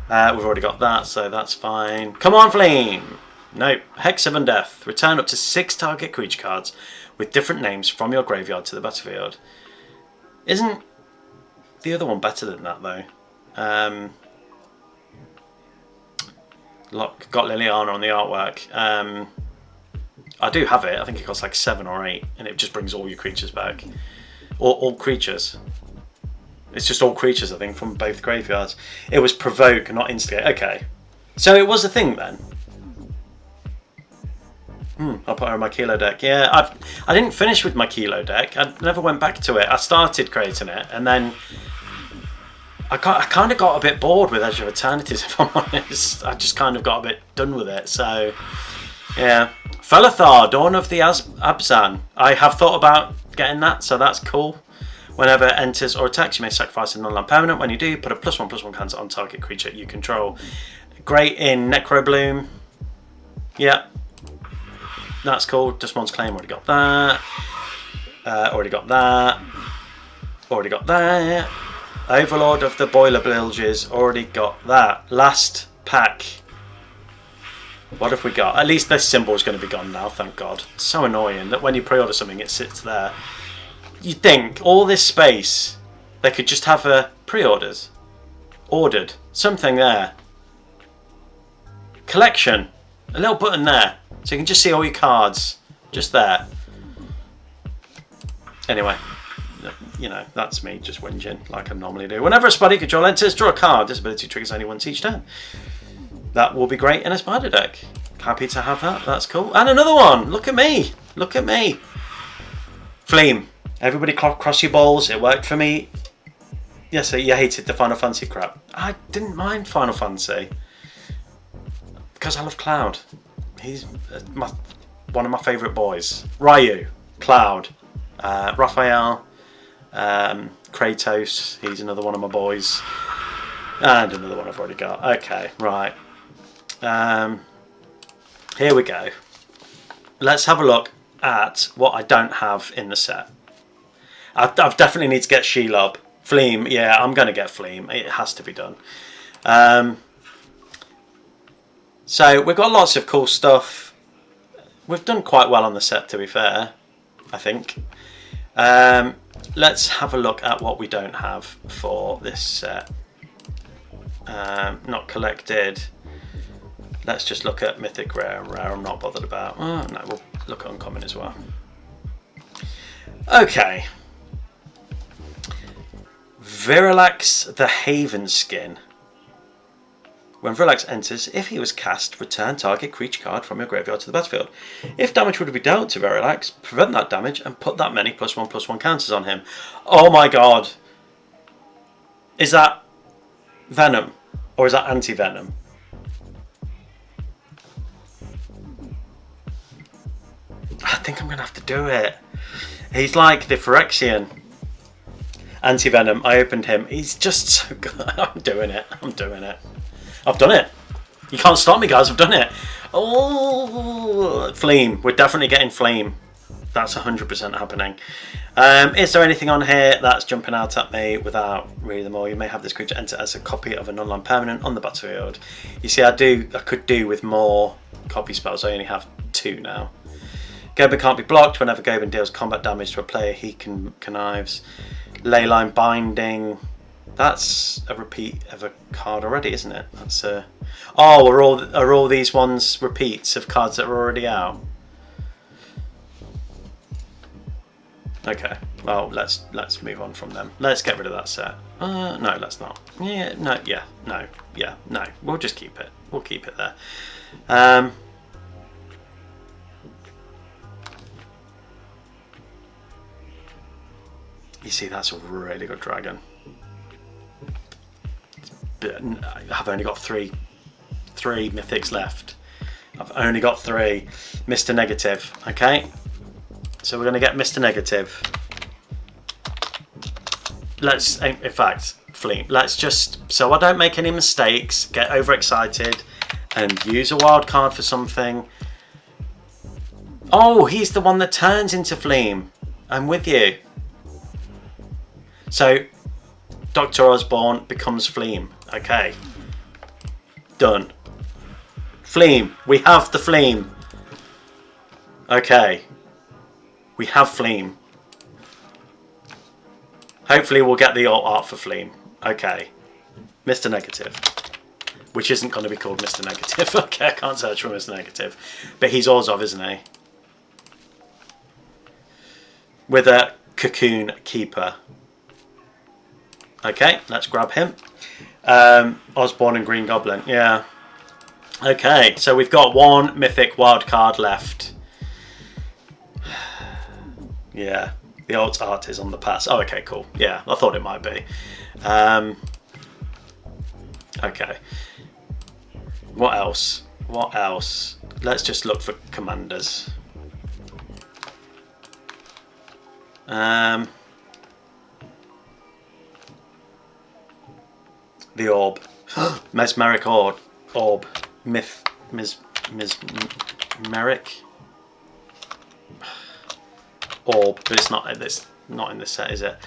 We've already got that, so that's fine. Come on, Flame! Nope. Hex of Undeath. Return up to 6 target creature cards with different names from your graveyard to the battlefield. Isn't the other one better than that, though? Got Liliana on the artwork. I do have it. I think it costs like 7 or 8, and it just brings all your creatures back. Or all creatures. It's just all creatures, I think, from both graveyards. It was Provoke, not Instigate. Okay. So it was a thing, then? I'll put her in my Kilo deck. Yeah, I didn't finish with my Kilo deck. I never went back to it. I started creating it, and then I kind of got a bit bored with Edge of Eternities, if I'm honest. I just kind of got a bit done with it. So, yeah. Felithar, Dawn of the Abzan. I have thought about getting that, so that's cool. Whenever it enters or attacks, you may sacrifice a non-land permanent. When you do, put a +1/+1 counter on target creature you control. Great in Necrobloom. Yeah. That's cool. Desmond's Claim, already got that. Already got that. Already got that. Overlord of the Boiler Bilges, already got that. Last pack. What have we got? At least this symbol is going to be gone now, thank God. It's so annoying that when you pre-order something, it sits there. You'd think all this space, they could just have a pre-orders. Ordered. Something there. Collection. A little button there. So you can just see all your cards. Just there. Anyway. You know, that's me just whinging like I normally do. Whenever a spider control enters, draw a card. This ability triggers only once each turn. That will be great in a spider deck. Happy to have that. That's cool. And another one. Look at me. Look at me. Flame. Everybody cross your balls. It worked for me. Yes, so you hated the Final Fantasy crap. I didn't mind Final Fantasy. Because I love Cloud. He's one of my favourite boys. Ryu. Cloud. Raphael. Kratos. He's another one of my boys. And another one I've already got. Okay, right. Here we go. Let's have a look at what I don't have in the set. I definitely need to get Shelob. Fleam, yeah, I'm going to get Fleam. It has to be done. So we've got lots of cool stuff. We've done quite well on the set, to be fair, I think. Let's have a look at what we don't have for this set. Not collected. Let's just look at Mythic, Rare, and Rare I'm not bothered about. Oh, no, we'll look at Uncommon as well. Okay. Virilax the Haven Skin. When Virilax enters, if he was cast, return target creature card from your graveyard to the battlefield. If damage would be dealt to Virilax, prevent that damage and put that many +1/+1 counters on him. Oh my god. Is that Venom? Or is that anti-Venom? I think I'm going to have to do it. He's like the Phyrexian. Anti-Venom. I opened him. He's just so good. I'm doing it. I'm doing it. I've done it. You can't stop me, guys. I've done it. Oh, Flame. We're definitely getting Flame. That's 100% happening. Is there anything on here that's jumping out at me without reading them all? You may have this creature enter as a copy of a non-land permanent on the battlefield. You see, I could do with more copy spells. I only have 2 now. Goblin can't be blocked. Whenever Goblin deals combat damage to a player, he connives. Leyline Binding. That's a repeat of a card already, isn't it? That's a. Oh, are all these ones repeats of cards that are already out? Okay. Well, let's move on from them. Let's get rid of that set. No, let's not. Yeah. No. Yeah. No. Yeah. No. We'll just keep it. We'll keep it there. You see, that's a really good dragon. But I've only got three mythics left. I've only got 3. Mr. Negative, okay? So we're going to get Mr. Negative. Let's, in fact, Fleam, let's just, so I don't make any mistakes, get overexcited, and use a wild card for something. Oh, he's the one that turns into Fleam. I'm with you. So, Dr. Osborne becomes Fleam. Okay. Done. Fleam. We have the Fleam. Okay. We have Fleam. Hopefully we'll get the alt art for Fleam. Okay. Mr. Negative. Which isn't going to be called Mr. Negative. Okay, I can't search for Mr. Negative. But he's Orzhov, isn't he? With a Cocoon Keeper. Okay, let's grab him. Osborne and Green Goblin. Yeah. Okay, so we've got 1 mythic wild card left. Yeah, the alt art is on the pass. Oh, okay, cool. Yeah, I thought it might be. Okay. What else? What else? Let's just look for commanders. The Orb. Mesmeric Orb. Mesmeric Orb, but it's not in this set, is it?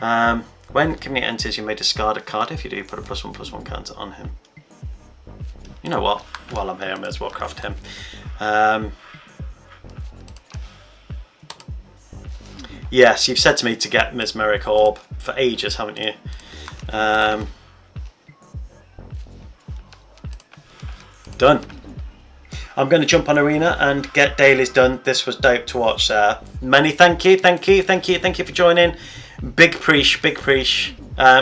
When community enters, you may discard a card. If you do, put a +1/+1 counter on him. You know what? While I'm here, I may as well craft him. Yes, you've said to me to get Mesmeric Orb for ages, haven't you? Done. I'm going to jump on Arena and get dailies done. This was dope to watch, Sarah. Many thank you for joining. Big preach.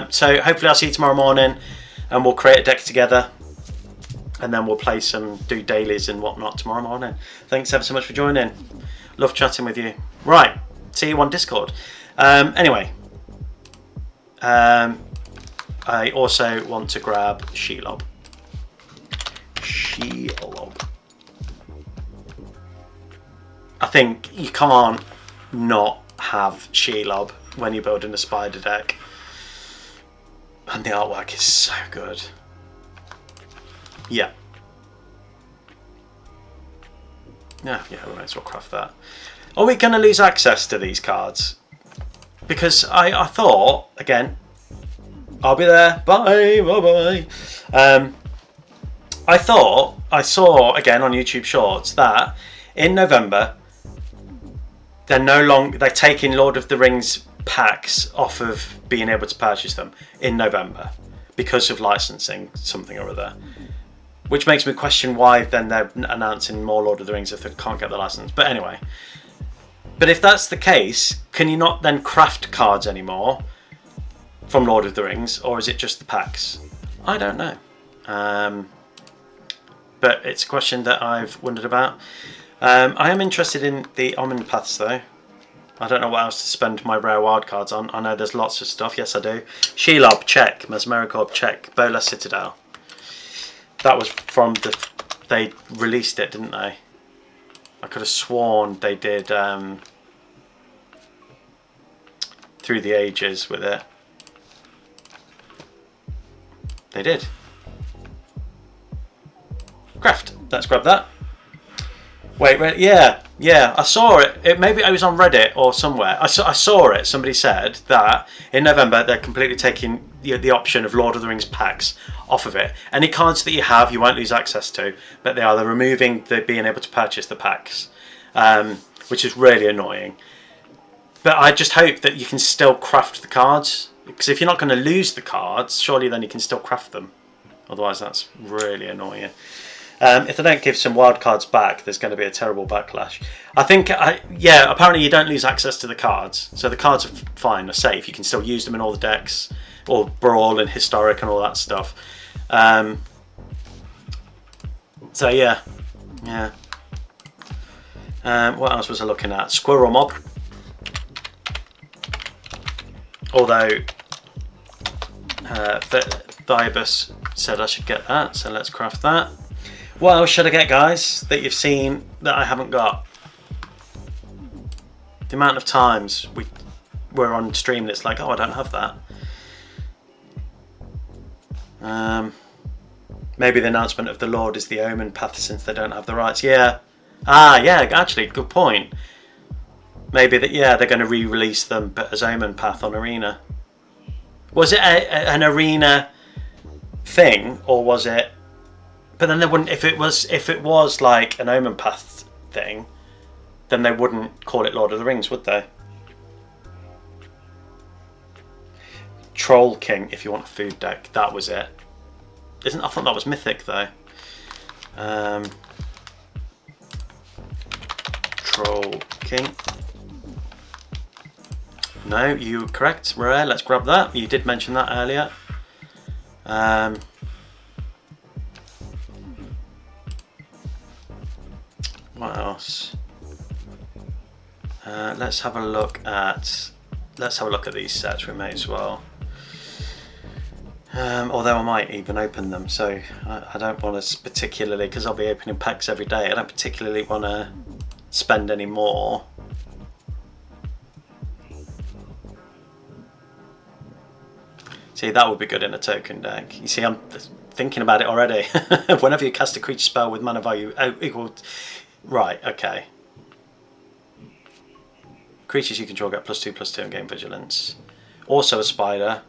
So hopefully I'll see you tomorrow morning and we'll create a deck together. And then we'll play do dailies and whatnot tomorrow morning. Thanks ever so much for joining. Love chatting with you. Right, see you on Discord. Anyway, I also want to grab Shelob. I think you can't not have Shelob when you're building a spider deck. And the artwork is so good. Yeah. Yeah, we might as well craft that. Are we going to lose access to these cards? Because I thought, again, I'll be there. Bye. I thought I saw again on YouTube Shorts that in November they're taking Lord of the Rings packs off of being able to purchase them in November because of licensing something or other. Which makes me question why then they're announcing more Lord of the Rings if they can't get the license. But anyway. But if that's the case, can you not then craft cards anymore from Lord of the Rings? Or is it just the packs? I don't know. But it's a question that I've wondered about. I am interested in the Omenpaths though. I don't know what else to spend my rare wildcards on. I know there's lots of stuff. Yes, I do. Shelob, check. Mesmeric Orb, check. Bola Citadel. That was from they released it, didn't they? I could have sworn they did Through the Ages with it. They did. Craft. Let's grab that. Wait, yeah, I saw it. Maybe I was on Reddit or somewhere. I saw it. Somebody said that in November they're completely taking the option of Lord of the Rings packs off of it. Any cards that you have, you won't lose access to, but they're removing the being able to purchase the packs, which is really annoying. But I just hope that you can still craft the cards, because if you're not going to lose the cards, surely then you can still craft them. Otherwise, that's really annoying. If they don't give some wild cards back, there's going to be a terrible backlash. I think, yeah, apparently you don't lose access to the cards. So the cards are fine, are safe. You can still use them in all the decks, or Brawl and Historic and all that stuff. So yeah. What else was I looking at? Squirrel Mob. Although Thiobus said I should get that, so let's craft that. What else should I get, guys, that you've seen that I haven't got? The amount of times we're on stream and it's like, oh, I don't have that. Maybe the announcement of the Lord is the Omenpaths since they don't have the rights. Yeah. Ah, yeah, actually, good point. Maybe that, yeah, they're going to re-release them but as Omenpath on Arena. Was it an Arena thing, or was it? But then they wouldn't. If it was like an Omenpath thing, then they wouldn't call it Lord of the Rings, would they? Troll King, if you want a food deck, that was it. I thought that was Mythic though. Troll King. No, you were correct, Rare. Let's grab that. You did mention that earlier. What else? Let's have a look at these sets. We may as well. Although I might even open them, so I don't want to particularly, because I'll be opening packs every day. I don't particularly want to spend any more. See, that would be good in a token deck. You see, I'm thinking about it already. Whenever you cast a creature spell with mana value equal... Right, okay. Creatures you control get +2/+2 and gain vigilance. Also a spider.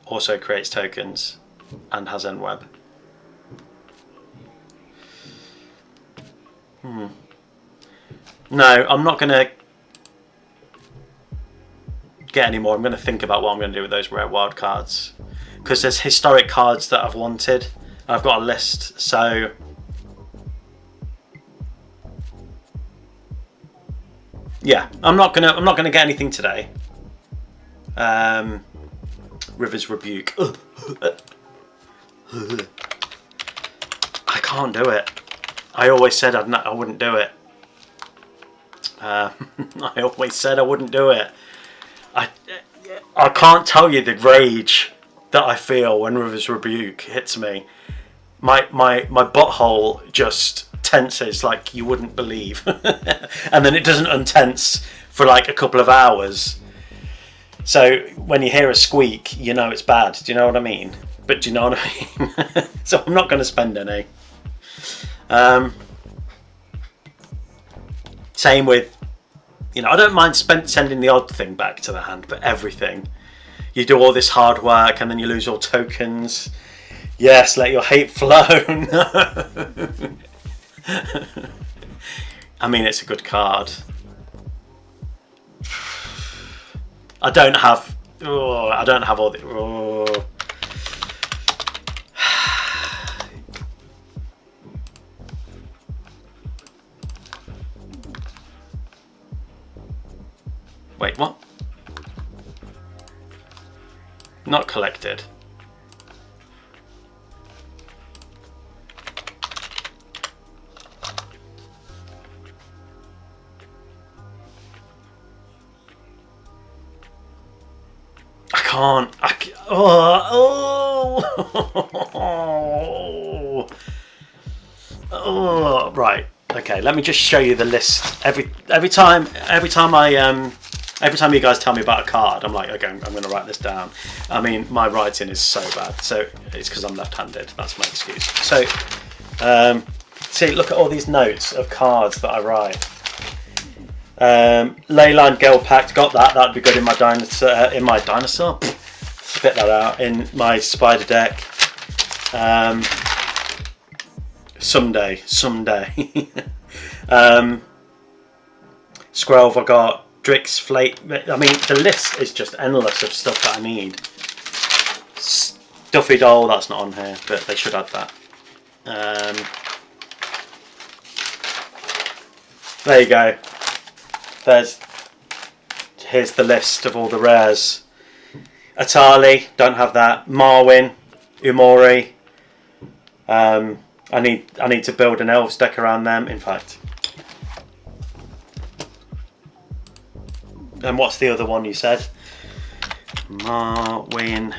Also creates tokens. And has end web. No, I'm not going to get any more. I'm going to think about what I'm going to do with those rare wild cards. Because there's historic cards that I've wanted. I've got a list, so... Yeah, I'm not gonna get anything today. River's Rebuke. I can't do it. I always said I wouldn't do it. I always said I wouldn't do it. I can't tell you the rage that I feel when River's Rebuke hits me. My butthole just tenses like you wouldn't believe. And then it doesn't untense for like a couple of hours. So when you hear a squeak, you know it's bad. Do you know what I mean? But do you know what I mean? So I'm not going to spend any. Same with, you know, I don't mind sending the odd thing back to the hand, but everything. You do all this hard work and then you lose your tokens. Yes, let your hate flow. I mean, it's a good card. I don't have all the... Oh. Wait, what? Not collected. I can't. Oh, right. Okay, let me just show you the list. Every time you guys tell me about a card, I'm like, okay, I'm going to write this down. I mean, my writing is so bad, so it's because I'm left-handed. That's my excuse. So, see, look at all these notes of cards that I write. Leyline Gale Pact, got that. That'd be good in my dinosaur. Spit that out in my spider deck. Someday. Skrelv, I got Drix, Flate. I mean, the list is just endless of stuff that I need. Stuffy Doll, that's not on here, but they should add that. There you go. Here's the list of all the rares. Atali, don't have that. Marwyn, Umori. I need to build an elves deck around them. In fact. And what's the other one you said? Marwyn.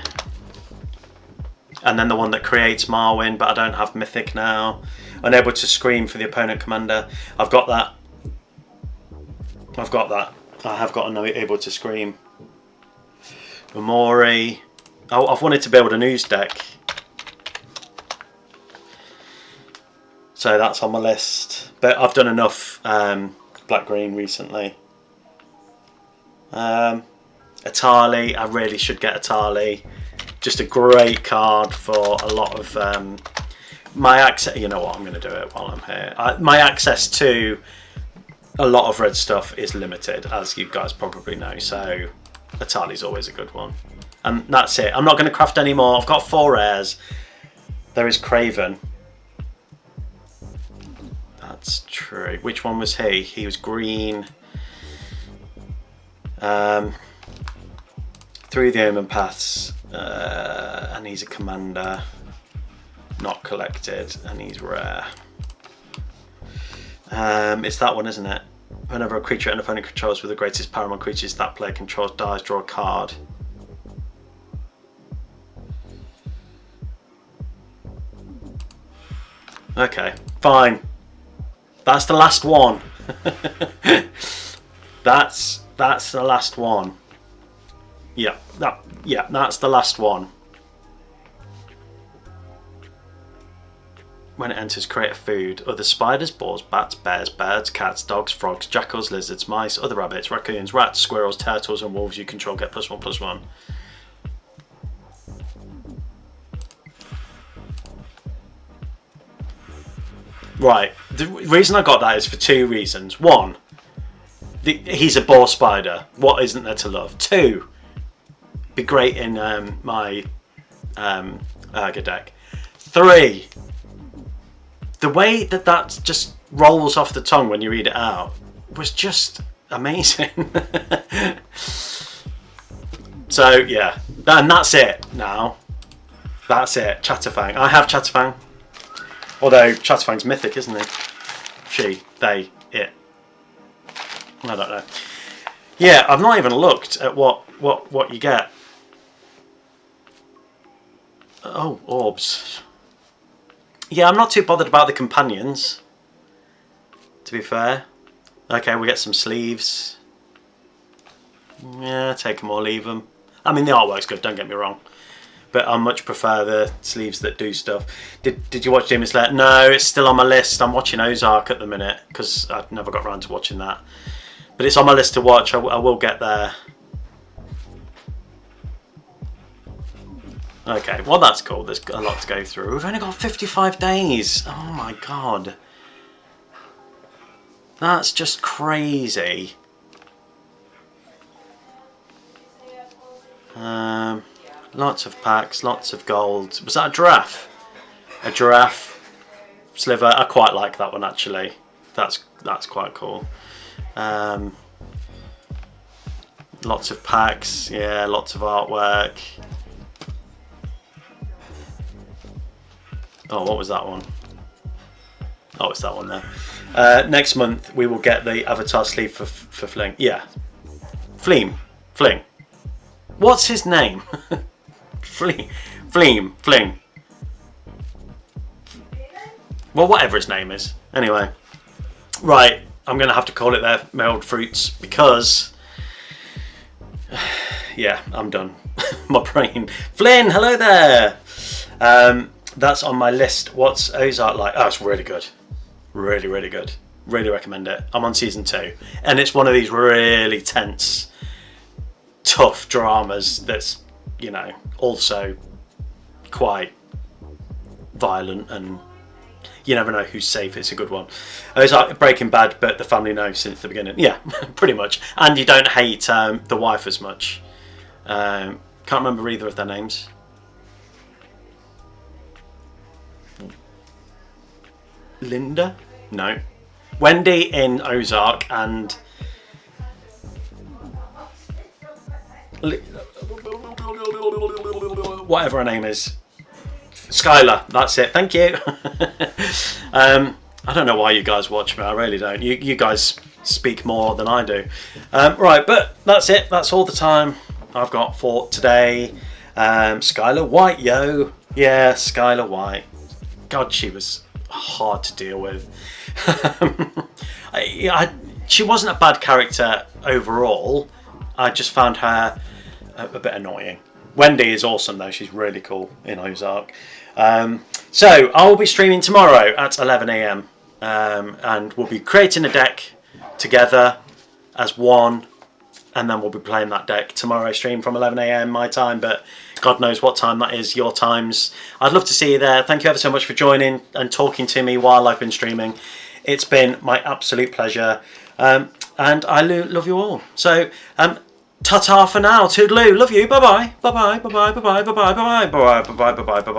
And then the one that creates Marwyn, but I don't have Mythic now. Unable to scream for the opponent commander. I've got that. I've got that. I have got able to scream. Amori. Oh, I've wanted to build a news deck. So that's on my list. But I've done enough black-green recently. Atali. I really should get Atali. Just a great card for a lot of my access. You know what? I'm going to do it while I'm here. My access to a lot of red stuff is limited, as you guys probably know. So Atali's always a good one. And that's it. I'm not going to craft any more. I've got 4 rares. There is Craven. That's true. Which one was he? He was green. Through the Omenpaths. And he's a commander, not collected, and he's rare. It's that one, isn't it? Whenever a creature an opponent controls with the greatest power among creatures that player controls dies, draw a card. Okay, fine. That's the last one. That's the last one. Yeah, that's the last one. When it enters, create a food. Other spiders, boars, bats, bears, birds, cats, dogs, frogs, jackals, lizards, mice, other rabbits, raccoons, rats, squirrels, turtles, and wolves you control get +1/+1. Right. The reason I got that is for 2 reasons. 1, he's a boar spider. What isn't there to love? 2, be great in my Urga deck. 3, the way that just rolls off the tongue when you read it out was just amazing. So yeah, and that's it now. That's it. Chatterfang. I have Chatterfang. Although Chatterfang's mythic, isn't he? She, they, it. I don't know. Yeah, I've not even looked at what you get. Oh, orbs. Yeah, I'm not too bothered about the companions, to be fair. Okay, we get some sleeves. Yeah, take them or leave them. I mean, the artwork's good, don't get me wrong. But I much prefer the sleeves that do stuff. Did you watch Demon Slayer? No, it's still on my list. I'm watching Ozark at the minute, because I've never got around to watching that. But it's on my list to watch. I will get there. Okay, well that's cool. There's a lot to go through. We've only got 55 days. Oh my god. That's just crazy. Lots of packs, lots of gold. Was that a giraffe? A giraffe. Sliver. I quite like that one actually. That's quite cool. Lots of packs. Yeah, lots of artwork. Oh, what was that one? Oh, it's that one there. Next month we will get the avatar sleeve for Fling. Yeah. Fleam. Fling. What's his name? Fling. Well, whatever his name is. Anyway. Right. I'm going to have to call it there, my old fruits, because... yeah, I'm done. My brain. Flynn, hello there! That's on my list. What's Ozark like? Oh, it's really good. Really, really good. Really recommend it. I'm on season 2. And it's one of these really tense, tough dramas that's, you know, also quite violent, and you never know who's safe. It's a good one. It's like Breaking Bad, but the family knows since the beginning. Yeah, pretty much. And you don't hate the wife as much. Can't remember either of their names. Linda? No. Wendy in Ozark and... whatever her name is. Skylar, that's it. Thank you. I don't know why you guys watch me. I really don't. You guys speak more than I do. Right, but that's it. That's all the time I've got for today Skylar White, yo. Yeah, Skylar White. God, she was hard to deal with. She wasn't a bad character overall. I just found her a bit annoying. Wendy is awesome though. She's really cool in Ozark. So I will be streaming tomorrow at 11 AM and we'll be creating a deck together as one, and then we'll be playing that deck tomorrow stream from 11 AM my time, but God knows what time that is your times. I'd love to see you there. Thank you ever so much for joining and talking to me while I've been streaming. It's been my absolute pleasure, and I love you all. So ta-ta for now. Toodaloo. Love you. Bye-bye. Bye-bye. Bye-bye. Bye-bye. Bye-bye. Bye-bye. Bye-bye. Bye-bye. Bye-bye. Bye-bye.